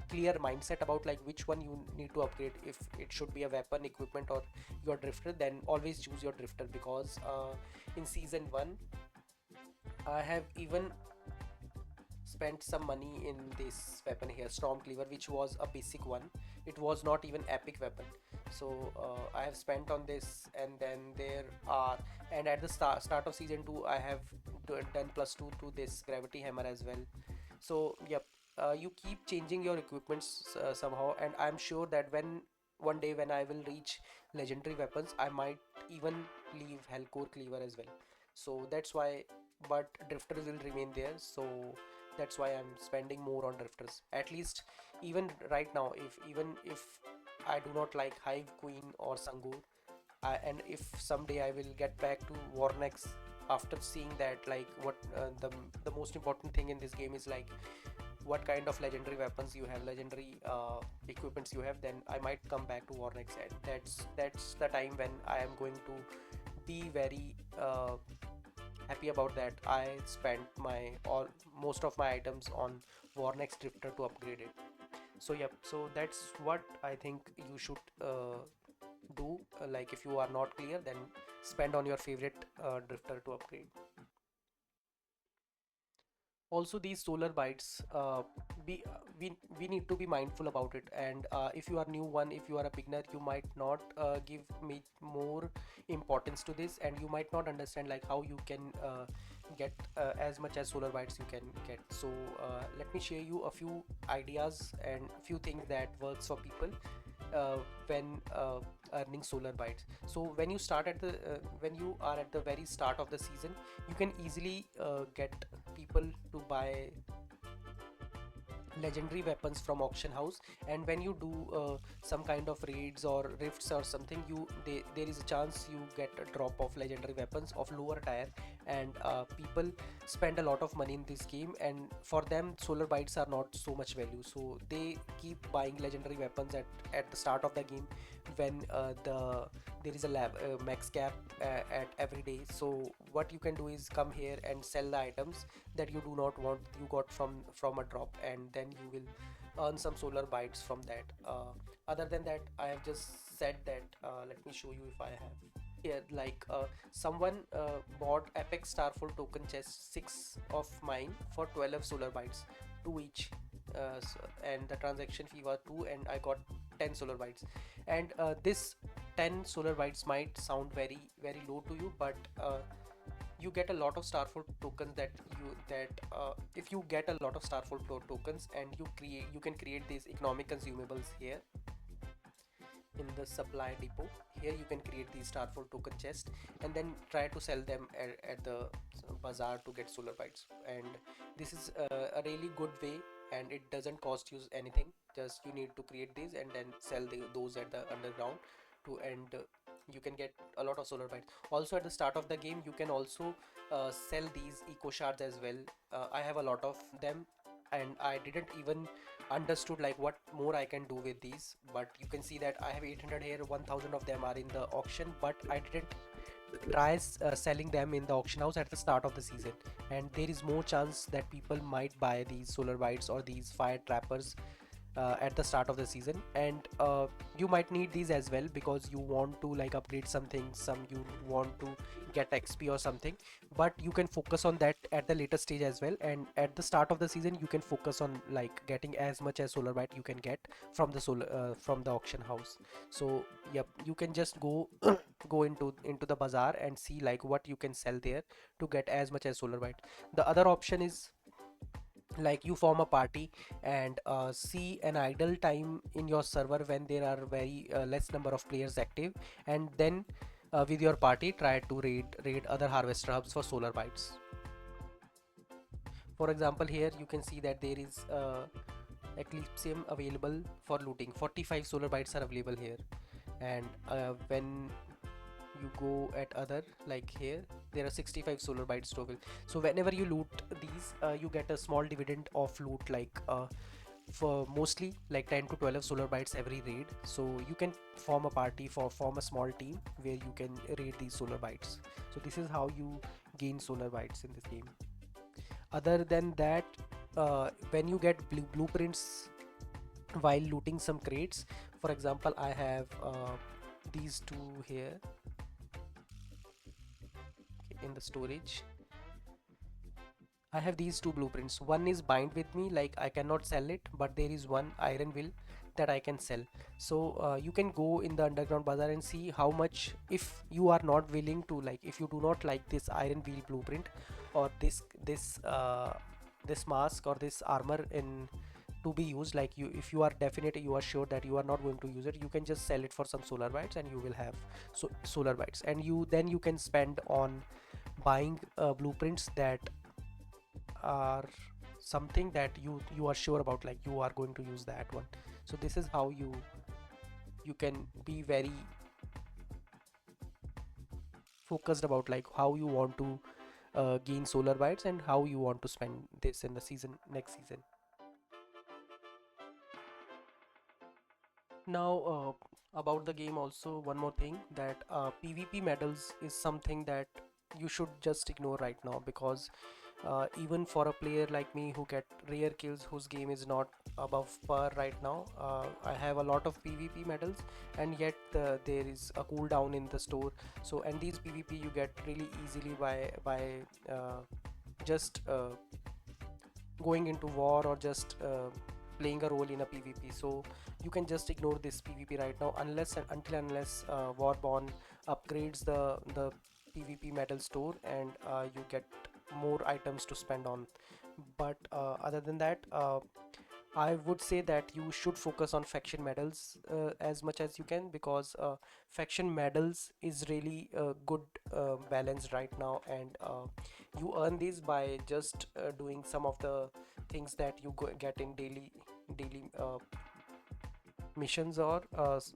clear mindset about like which one you need to upgrade, if it should be a weapon, equipment, or your drifter, then always choose your drifter. Because in season 1 I have even spent some money in this weapon here, Storm Cleaver, which was a basic one. It was not even epic weapon. So I have spent on this, and then there are, and at the start of season 2 I have done +2 to this gravity hammer as well. So yep, you keep changing your equipments somehow, and I'm sure that when one day when I will reach legendary weapons, I might even leave Hellcore Cleaver as well. So that's why, but drifters will remain there. So that's why I'm spending more on drifters. At least even right now, if I do not like Hive Queen or Sangur, and if someday I will get back to Warnex after seeing that like what the most important thing in this game is like what kind of legendary weapons you have, legendary equipments you have, then I might come back to Warnex, and that's the time when I am going to be very happy about that I spent my all most of my items on Warnex drifter to upgrade it. So yep, so that's what I think you should do. Like if you are not clear, then spend on your favorite drifter to upgrade. Also these solar bites, we need to be mindful about it. And if you are new one, if you are a beginner, you might not give me more importance to this, and you might not understand like how you can get as much as solar bites you can get. So let me share you a few ideas and few things that works for people when earning solar bites. So when you are at the very start of the season, you can easily get people to buy legendary weapons from auction house. And when you do some kind of raids or rifts or something, there is a chance you get a drop of legendary weapons of lower tier, and people spend a lot of money in this game, and for them solar bites are not so much value, so they keep buying legendary weapons at the start of the game when there is a max cap at every day. So what you can do is come here and sell the items that you do not want, you got from a drop, and then you will earn some solar bites from that. Other than that, I have just said that, let me show you if I have here, like someone bought epic starful token chest 6 of mine for 12 solar bytes, 2 each, and the transaction fee was 2, and I got 10 solar bytes. And this 10 solar bytes might sound very low to you, but you get a lot of starful tokens that if you get a lot of starful tokens, and you can create these economic consumables here in the supply depot. Here you can create these starful token chest and then try to sell them at the bazaar to get solar bytes. And this is a really good way, and it doesn't cost you anything, just you need to create these and then sell those at the underground to, and you can get a lot of solar bytes. Also at the start of the game you can also sell these eco shards as well. I have a lot of them, and I didn't even understood like what more I can do with these, but you can see that I have 800 here, 1000 of them are in the auction, but I didn't try selling them in the auction house at the start of the season. And there is more chance that people might buy these solar bites or these fire trappers at the start of the season, and you might need these as well because you want to like upgrade something, some you want to get XP or something, but you can focus on that at the later stage as well. And at the start of the season you can focus on like getting as much as solar byte you can get from the from the auction house. So yep, you can just go go into the bazaar and see like what you can sell there to get as much as solar byte. The other option is like you form a party and see an idle time in your server when there are very less number of players active, and then with your party try to raid other harvester hubs for solar bytes. For example, here you can see that there is eclipsium available for looting. 45 solar bytes are available here, and when you go at other, like here there are 65 solar bytes total. So whenever you loot these you get a small dividend of loot, like for mostly like 10 to 12 solar bytes every raid. So you can form a party, form a small team where you can raid these solar bytes. So this is how you gain solar bytes in this game. Other than that, when you get blueprints while looting some crates, for example I have these two here in the storage. I have these two blueprints. One is bind with me, like I cannot sell it, but there is one iron will that I can sell. So you can go in the underground bazaar and see how much, if you are not willing to, like if you do not like this iron wheel blueprint or this mask or this armor in to be used, like you, if you are definite, you are sure that you are not going to use it, you can just sell it for some solar bytes and you will have solar bytes, and you can spend on buying blueprints that are something that you are sure about, like you are going to use that one. So this is how you can be very focused about like how you want to gain solar bytes and how you want to spend this in the season, next season. Now about the game also, one more thing, that PvP medals is something that you should just ignore right now, because even for a player like me who get rare kills, whose game is not above par right now, I have a lot of PvP medals, and yet there is a cooldown in the store. So, and these PvP you get really easily by just going into war or just playing a role in a PvP. So you can just ignore this PvP right now unless and unless Warborne upgrades the PvP medal store, and you get more items to spend on. But other than that, I would say that you should focus on faction medals as much as you can, because faction medals is really good balance right now, and you earn these by just doing some of the things that you get in daily missions or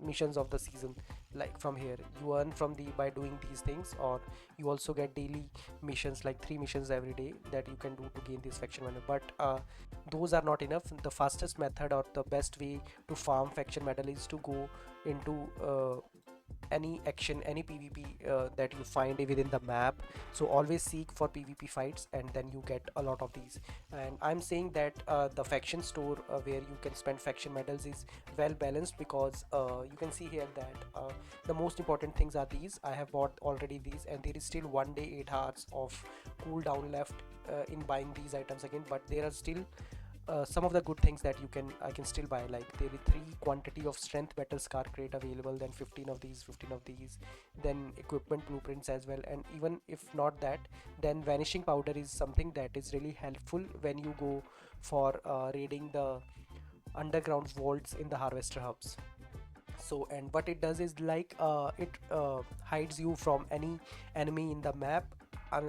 missions of the season. like from here you earn from the by doing these things, or you also get daily missions, like 3 missions every day that you can do to gain this faction medal. But those are not enough. The fastest method or the best way to farm faction medal is to go into any action, any PvP that you find within the map. So always seek for PvP fights, and then you get a lot of these. And I'm saying that the faction store where you can spend faction medals is well balanced, because you can see here that the most important things are these. I have bought already these, and there is still 1 day 8 hours of cooldown left in buying these items again. But there are still some of the good things that I can still buy, like there is 3 quantity of strength battle scar crate available, then 15 of these, 15 of these, then equipment blueprints as well. And even if not that, then vanishing powder is something that is really helpful when you go for raiding the underground vaults in the harvester hubs. So, and what it does is like it hides you from any enemy in the map,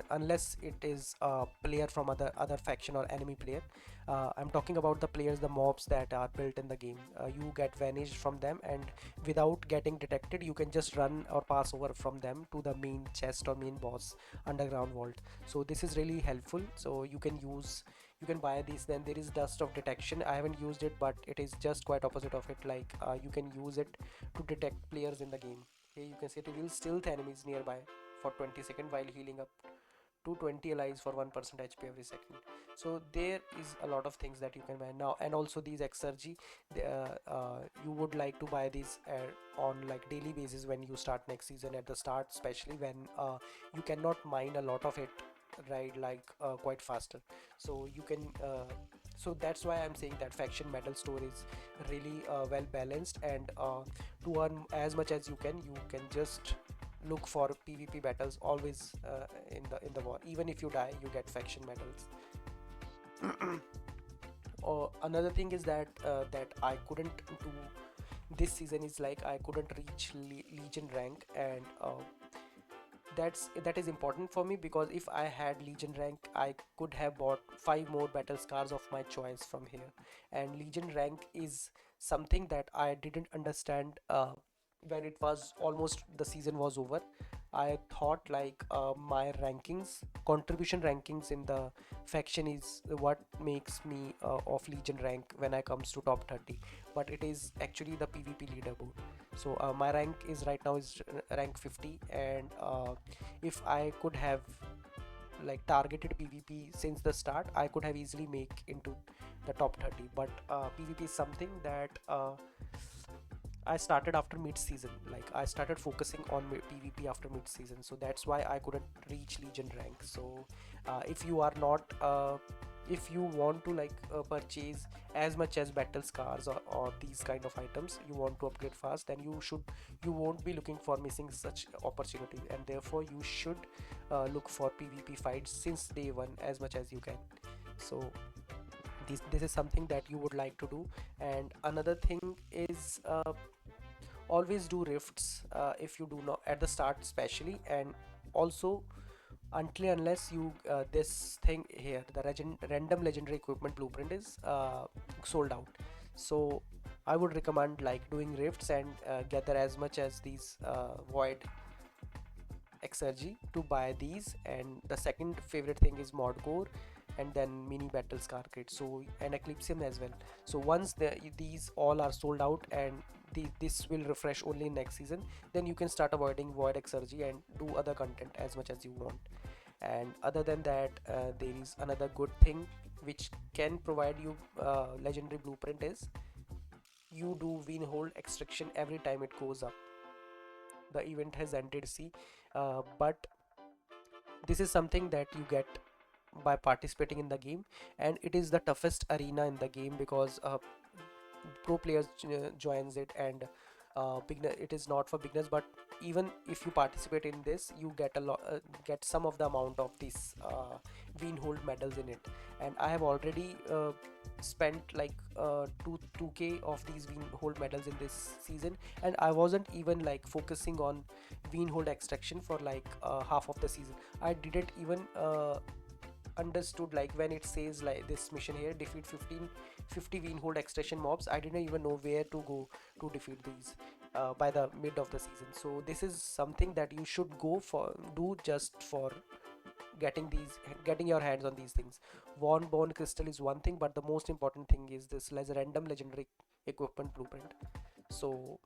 unless it is a player from other faction or enemy player. I'm talking about the players, the mobs that are built in the game. You get vanished from them, and without getting detected you can just run or pass over from them to the main chest or main boss underground vault. So this is really helpful. So you can buy these. Then there is dust of detection. I haven't used it, but it is just quite opposite of it. Like you can use it to detect players in the game. Here you can see it reveals stealth enemies nearby for 20 seconds while healing up to 20 allies for 1% HP every second. So there is a lot of things that you can buy now. And also these exergy, you would like to buy these on like daily basis when you start next season, at the start especially, when you cannot mine a lot of it, right, like quite faster. So you can so that's why I'm saying that faction medal store is really well balanced. And to earn as much as you can just look for PvP battles always in the war. Even if you die, you get faction medals. Another thing is that that I couldn't do this season is like I couldn't reach Legion rank. And that is important for me, because if I had Legion rank, I could have bought 5 more battle scars of my choice from here. And Legion rank is something that I didn't understand when it was almost the season was over. I thought like my rankings, contribution rankings in the faction is what makes me of Legion rank when I comes to top 30, but it is actually the PvP leaderboard. So my rank is right now is rank 50. And if I could have like targeted PvP since the start, I could have easily make into the top 30. But PvP is something that I started after mid-season. Like I started focusing on PvP after mid-season, so that's why I couldn't reach Legion rank. So if you are not if you want to like purchase as much as battle scars, or these kind of items, you want to upgrade fast, then you won't be looking for missing such opportunity. And therefore you should look for PvP fights since day one as much as you can. So this is something that you would like to do. And another thing is always do rifts if you do not at the start especially. And also until unless you this thing here, the random legendary equipment blueprint is sold out. So I would recommend like doing rifts and gather as much as these void exergy to buy these. And the second favorite thing is mod core, and then mini battle scar kit, so and eclipsium as well. So once these all are sold out, and this will refresh only next season, then you can start avoiding void exergy and do other content as much as you want. And other than that, there is another good thing which can provide you legendary blueprint is you do win hold extraction every time it goes up. The event has ended, see, but this is something that you get by participating in the game. And it is the toughest arena in the game, because pro players joins it. And beginner, it is not for beginners, but even if you participate in this, you get a lot get some of the amount of these win hold medals in it. And I have already spent like 2k of these win hold medals in this season, and I wasn't even like focusing on win hold extraction for like half of the season. I didn't even understood like when it says like this mission here, defeat 50 win hold extraction mobs. I didn't even know where to go to defeat these. by the mid of the season. So this is something that you should go for, do just for getting your hands on these things. Warborne crystal is one thing, but the most important thing is this random legendary equipment blueprint. So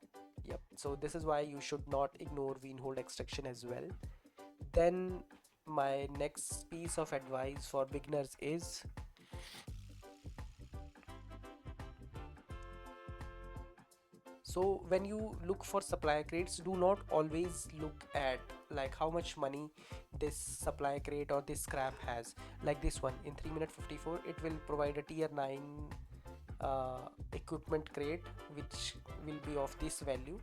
yep, so this is why you should not ignore Veinhold extraction as well. Then my next piece of advice for beginners is, so when you look for supply crates, do not always look at like how much money this supply crate or this scrap has. Like this one in 3 minute 54, it will provide a tier 9 equipment crate which will be of this value.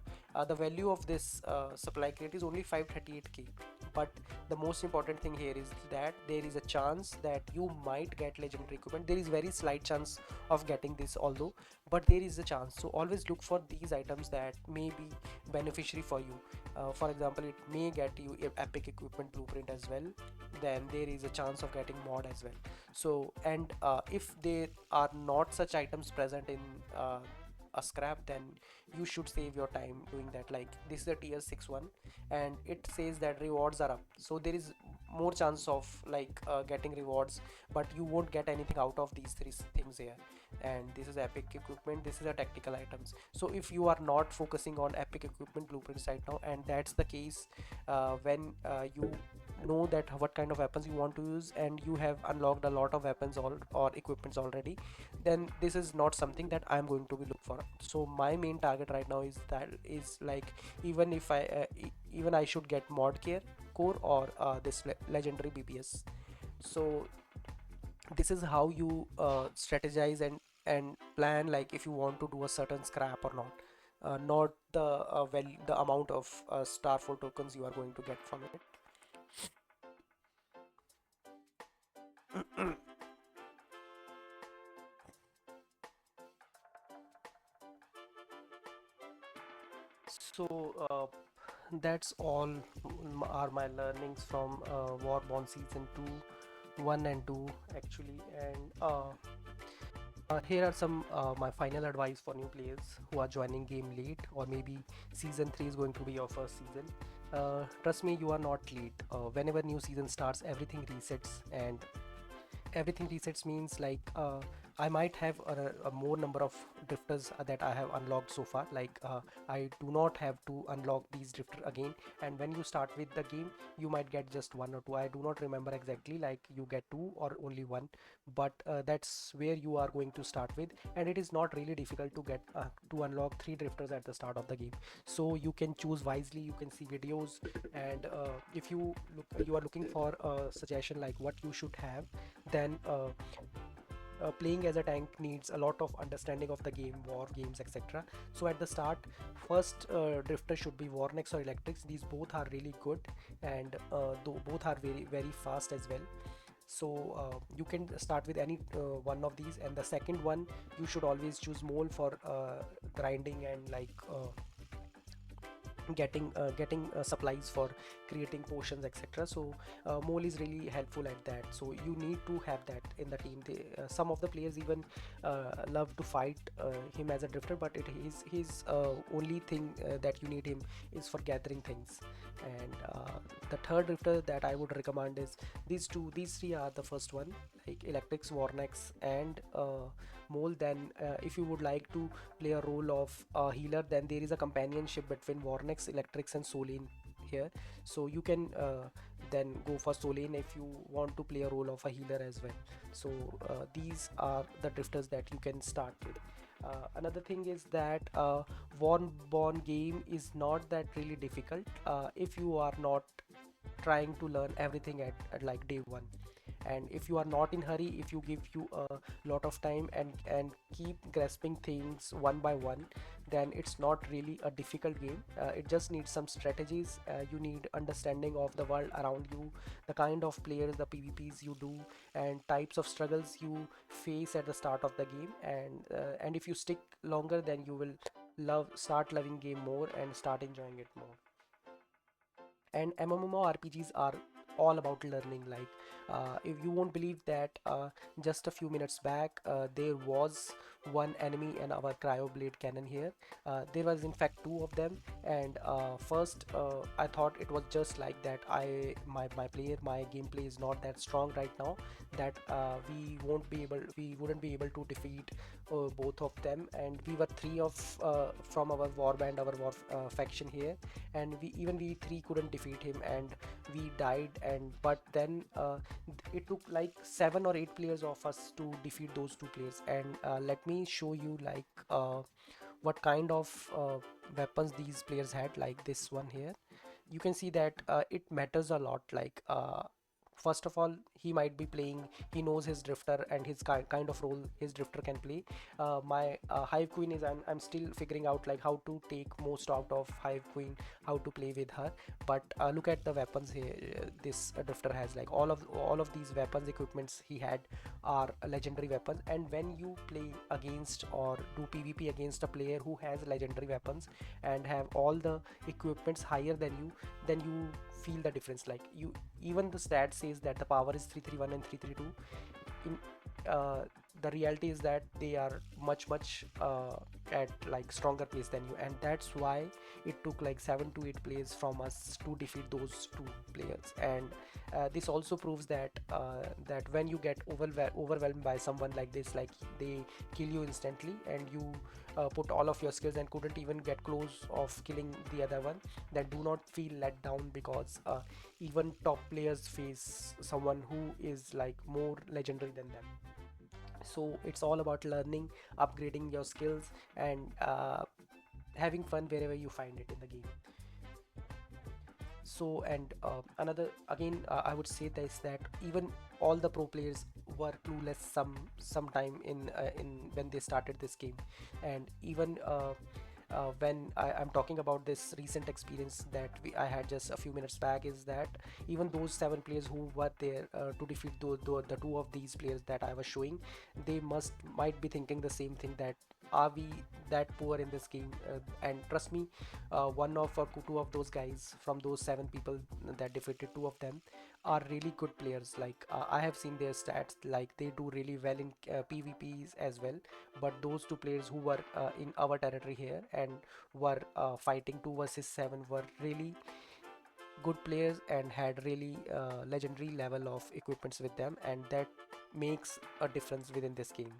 The value of this supply crate is only 538k, but the most important thing here is that there is a chance that you might get legendary equipment. There is very slight chance of getting this, although, but there is a chance. So always look for these items that may be beneficiary for you. For example, it may get you epic equipment blueprint as well. Then there is a chance of getting mod as well. So, and if there are not such items present in a scrap, then you should save your time doing that. Like this is a tier 6 one, and it says that rewards are up, so there is more chance of like getting rewards, but you won't get anything out of these three things here. And this is epic equipment, this is a tactical items. So if you are not focusing on epic equipment blueprints right now, and that's the case, when you know that what kind of weapons you want to use and you have unlocked a lot of weapons or equipments already, then this is not something that I'm going to be look for. So my main target right now is like, even if even I should get mod care core or this legendary bps. So this is how you strategize and plan, like if you want to do a certain scrap or not, not the the amount of starfall tokens you are going to get from it. So that's all are my learnings from Warborne season 2, 1 and 2 actually. And here are some my final advice for new players who are joining game late, or maybe season 3 is going to be your first season. Trust me, you are not late. Whenever new season starts, everything resets means like I might have a more number of drifters that I have unlocked so far. Like I do not have to unlock these drifter again. And when you start with the game, you might get just one or two. I do not remember exactly. Like you get two or only one, but that's where you are going to start with. And it is not really difficult to get to unlock three drifters at the start of the game. So you can choose wisely. You can see videos, and if you are looking for a suggestion like what you should have, then playing as a tank needs a lot of understanding of the game, war games, etc. So at the start, first drifter should be Varnax or Electrics. These both are really good, and though both are very fast as well. So you can start with any one of these, and the second one you should always choose mole for grinding and like getting supplies for creating potions, etc. So mole is really helpful at that, so you need to have that in the team. Some of the players even love to fight him as a drifter, but his only thing that you need him is for gathering things. And the third drifter that I would recommend is these three are the first one, like Electrics, Warnax and mole. Then if you would like to play a role of a healer, then there is a companionship between Warnex, Electrics and Solane here. So you can then go for Solane if you want to play a role of a healer as well. So these are the drifters that you can start with. Another thing is that Warborne game is not that really difficult if you are not trying to learn everything at like day one. And if you are not in hurry, if you give you a lot of time and keep grasping things one by one, then it's not really a difficult game. It just needs some strategies. You need understanding of the world around you, the kind of players, the pvps you do, and types of struggles you face at the start of the game. And if you stick longer, then you will start loving game more and start enjoying it more. And MMORPGs are all about learning. Like if you won't believe that just a few minutes back there was one enemy in our cryo blade cannon here. There was in fact two of them, and first I thought it was just like that. My gameplay is not that strong right now, that we wouldn't be able to defeat both of them, and we were three of from our warband, our war faction here, and we three couldn't defeat him, and we died. And but then it took like 7 or 8 players of us to defeat those two players. And let me show you like what kind of weapons these players had. Like this one here, you can see that it matters a lot. Like first of all, he might be playing, he knows his drifter and his kind of role his drifter can play. My hive queen is, I'm still figuring out like how to take most out of hive queen, how to play with her. But look at the weapons here. This drifter has like all of these weapons equipments he had are legendary weapons. And when you play against or do PvP against a player who has legendary weapons and have all the equipments higher than you, then you feel the difference. Like you, even the stat says that the power is 331 and 332. In the reality is that they are much at like stronger place than you, and that's why it took like 7 to 8 players from us to defeat those two players. And this also proves that that when you get overwhelmed by someone like this, like they kill you instantly, and you put all of your skills and couldn't even get close of killing the other one, then do not feel let down, because even top players face someone who is like more legendary than them. So it's all about learning, upgrading your skills, and having fun wherever you find it in the game. So, and another again, I would say this, that even all the pro players were clueless sometime in when they started this game. And even when I'm talking about this recent experience that I had just a few minutes back, is that even those 7 players who were there to defeat the two of these players that I was showing, they might be thinking the same thing, that are we that poor in this game? And trust me, one of or two of those guys from those 7 people that defeated, two of them are really good players. Like I have seen their stats, like they do really well in PvPs as well. But those two players who were in our territory here and were fighting 2 versus 7 were really good players and had really legendary level of equipments with them, and that makes a difference within this game.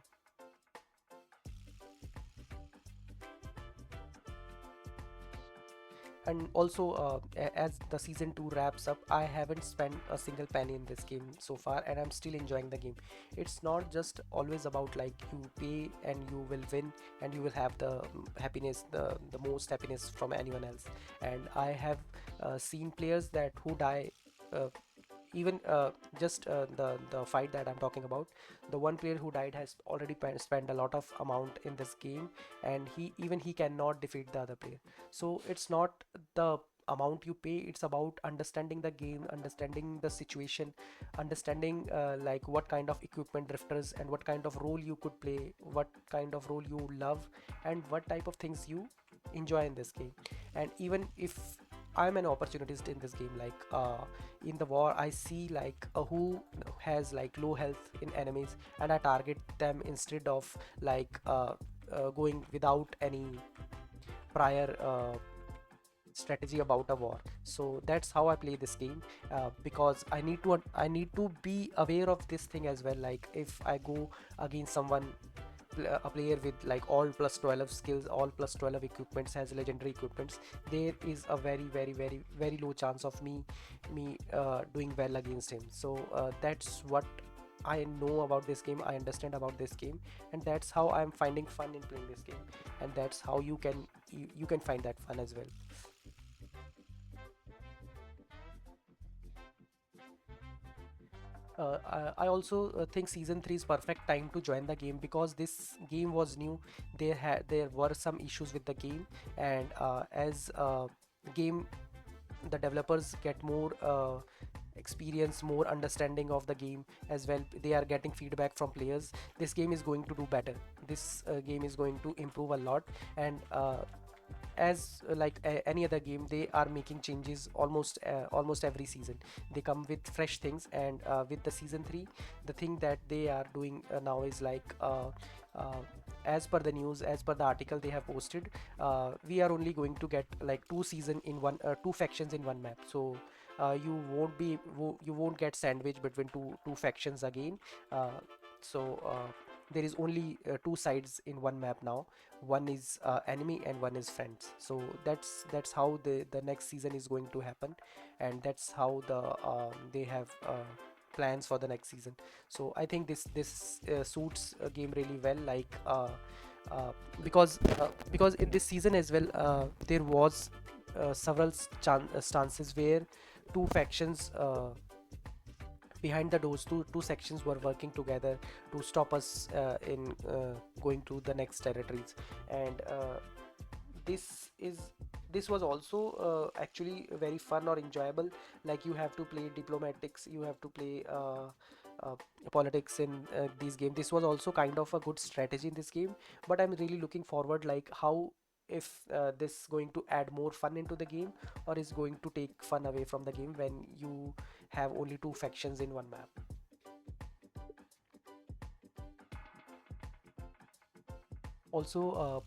And also as the season 2 wraps up, I haven't spent a single penny in this game so far, and I'm still enjoying the game. It's not just always about like you pay and you will win and you will have the happiness, the most happiness from anyone else. And I have seen players that who die, uh, even just the fight that I'm talking about, the one player who died has already spent a lot of amount in this game, and he cannot defeat the other player. So it's not the amount you pay, it's about understanding the game, understanding the situation, understanding like what kind of equipment drifters and what kind of role you could play, what kind of role you love, and what type of things you enjoy in this game. And even if I'm an opportunist in this game, like in the war I see like who has like low health in enemies, and I target them instead of like going without any prior strategy about a war. So that's how I play this game, because I need to be aware of this thing as well. Like if I go against someone, a player with like all plus 12 skills, all plus 12 equipments, has legendary equipments, there is a very low chance of me doing well against him. So that's what I know about this game, I understand about this game, and that's how I'm finding fun in playing this game. And that's how you can find that fun as well. I also think season 3 is perfect time to join the game, because this game was new. There were some issues with the game, and as game the developers get more experience, more understanding of the game as well, they are getting feedback from players, this game is going to do better. This game is going to improve a lot. And as like any other game, they are making changes almost every season. They come with fresh things, and with the season 3, the thing that they are doing now is like uh, as per the news, as per the article they have posted, we are only going to get like two factions in one map. So you won't get sandwich between two factions again. uh, so there is only two sides in one map now. One is enemy and one is friends. So that's how the next season is going to happen, and that's how they have plans for the next season. So I think this suits a game really well, like uh, because in this season as well, there was several stances where two factions, behind the doors, two sections were working together to stop us in going to the next territories. And this is this was also actually very fun or enjoyable. Like, you have to play diplomatics, you have to play uh, politics in these games. This was also kind of a good strategy in this game, but I'm really looking forward, like, how if this going to add more fun into the game, or is going to take fun away from the game when you have only two factions in one map. Also,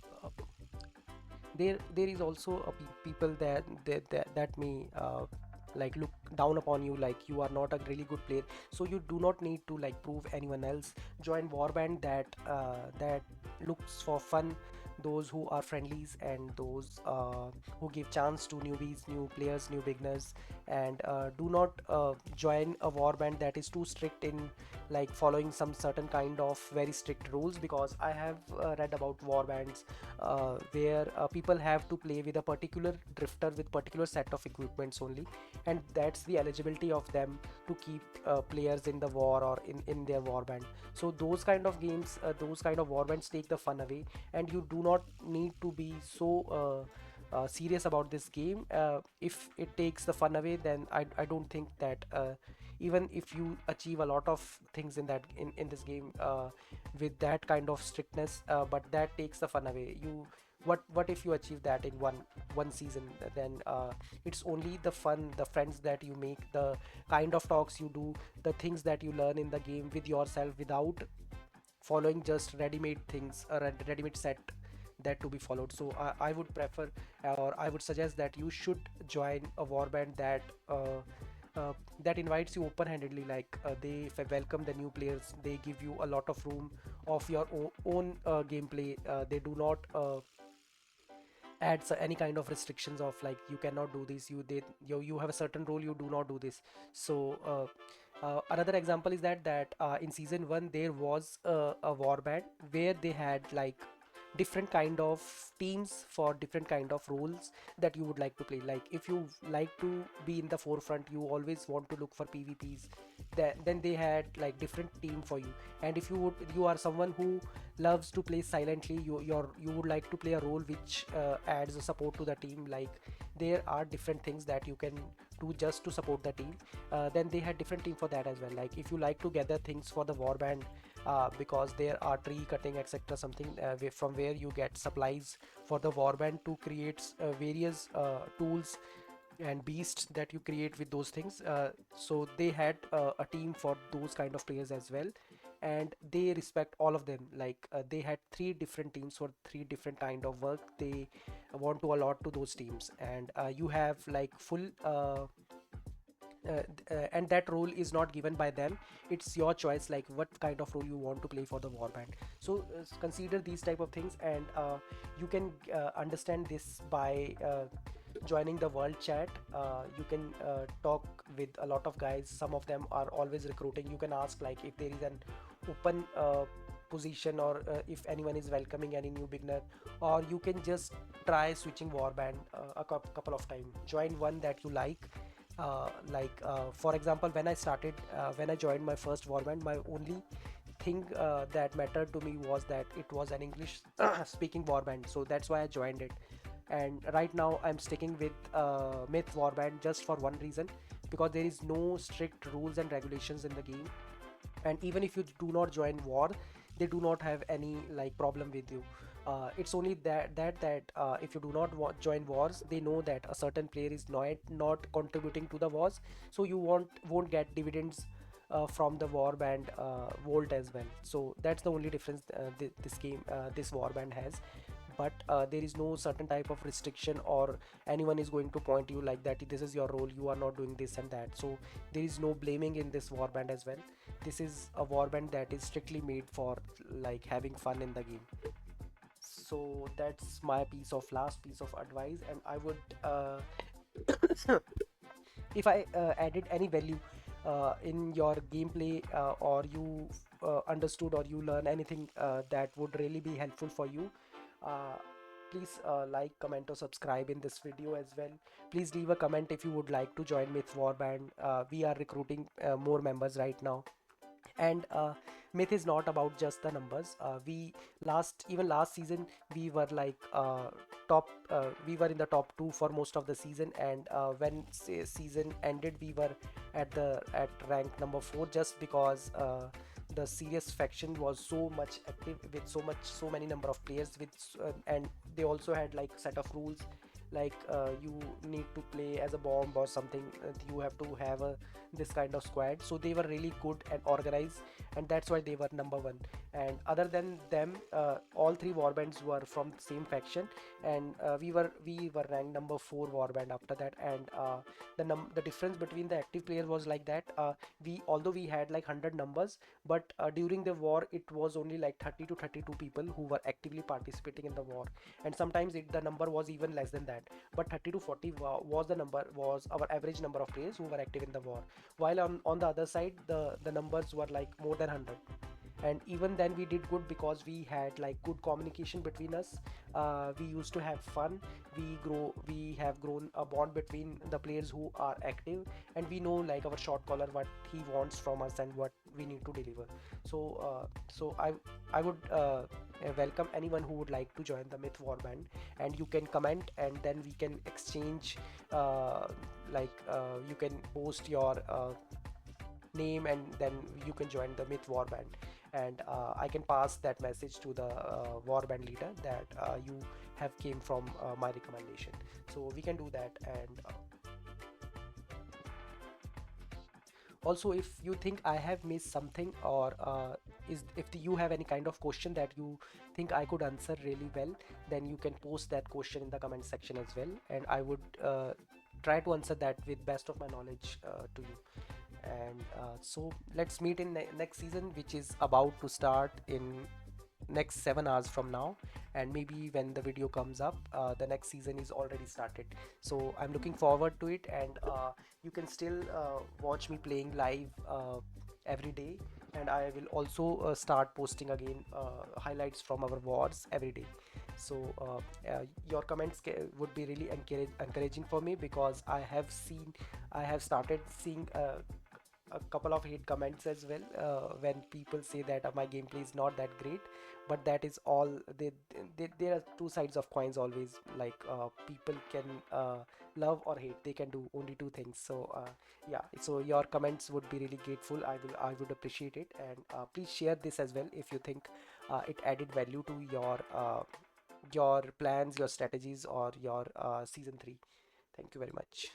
there is also a people that may like look down upon you, like you are not a really good player. So you do not need to like prove anyone else. Join warband that looks for fun, those who are friendlies, and those who give chance to newbies, new players, new beginners. And do not join a warband that is too strict in like following some certain kind of very strict rules, because I have read about warbands where people have to play with a particular drifter with particular set of equipments only, and that's the eligibility of them to keep players in the war or in their warband. So those kind of games, those kind of warbands take the fun away, and you do not need to be so serious about this game. If it takes the fun away, then I don't think that even if you achieve a lot of things in this game with that kind of strictness, but that takes the fun away. What if you achieve that in one season? Then it's only the fun, the friends that you make, the kind of talks you do, the things that you learn in the game with yourself, without following just ready-made things or a ready-made set that to be followed. So I would prefer, or I would suggest that you should join a warband that invites you open-handedly. Like they welcome the new players, they give you a lot of room of your own gameplay. They do not add any kind of restrictions of like you cannot do this, you have a certain role, you do not do this. So another example is that in season 1 there was a warband where they had like different kind of teams for different kind of roles that you would like to play. Like, if you like to be in the forefront, you always want to look for PvPs, then they had like different team for you. And if you are someone who loves to play silently, you would like to play a role which adds a support to the team. Like, there are different things that you can do just to support the team. Then they had different team for that as well. Like, if you like to gather things for the warband, because there are tree cutting, etc., something from where you get supplies for the warband to create various tools and beasts that you create with those things. So they had a team for those kind of players as well, and they respect all of them. Like they had three different teams for three different kind of work they want to allot to those teams. And you have like full and that role is not given by them, it's your choice, like what kind of role you want to play for the warband. So consider these type of things, and you can understand this by joining the world chat. You can talk with a lot of guys, some of them are always recruiting. You can ask like if there is an open position, or if anyone is welcoming any new beginner, or you can just try switching warband couple of times. Join one that you for example, when I joined my first warband, my only thing that mattered to me was that it was an English speaking warband, so that's why I joined it. And right now I'm sticking with myth warband just for one reason, because there is no strict rules and regulations in the game, and even if you do not join war, they do not have any like problem with you. It's only that if you do not join wars, they know that a certain player is not contributing to the wars, so you won't get dividends from the warband vault as well. So that's the only difference this warband has. But there is no certain type of restriction, or anyone is going to point you like that this is your role, you are not doing this and that. So there is no blaming in this warband as well. This is a warband that is strictly made for like having fun in the game. So that's my last piece of advice, and I would if I added any value in your gameplay, or you understood or you learn anything that would really be helpful for you, uh, please like, comment or subscribe in this video as well. Please leave a comment if you would like to join Myth Warband. We are recruiting more members right now. And myth is not about just the numbers. We last season we were like top we were in the top 2 for most of the season, and when season ended we were at rank number 4, just because the serious faction was so much active with so many number of players and they also had like set of rules, like you need to play as a bomb or something. You have to have this kind of squad, so they were really good and organized, and that's why they were number 1. And other than them, all 3 warbands were from the same faction, and we were ranked number 4 warband after that. And the difference between the active players was like that, we although we had like 100 numbers, but during the war it was only like 30 to 32 people who were actively participating in the war, and sometimes the number was even less than that. But 30 to 40 was our average number of players who were active in the war, while on the other side the numbers were like more than 100. And even then we did good because we had like good communication between us. We used to have fun. We have grown a bond between the players who are active, and we know like our shot caller what he wants from us and what we need to deliver. So I would welcome anyone who would like to join the Myth Warband, and you can comment, and then we can exchange, you can post your name, and then you can join the Myth Warband, and I can pass that message to the Warband leader that you have came from my recommendation. So we can do that. And also, if you think I have missed something, or is if you have any kind of question that you think I could answer really well, then you can post that question in the comment section as well, and I would try to answer that with best of my knowledge to you. And so let's meet in next season, which is about to start in next 7 hours from now. And maybe when the video comes up, the next season is already started. So I'm looking forward to it, and you can still watch me playing live every day, and I will also start posting again highlights from our wars every day. So your comments would be really encouraging for me, because I have started seeing a couple of hate comments as well, when people say that my gameplay is not that great. But that is all. There are two sides of coins always. Like people can love or hate, they can do only two things. So yeah, so your comments would be really grateful. I would appreciate it. And please share this as well if you think it added value to your plans, your strategies, or your season 3. Thank you very much.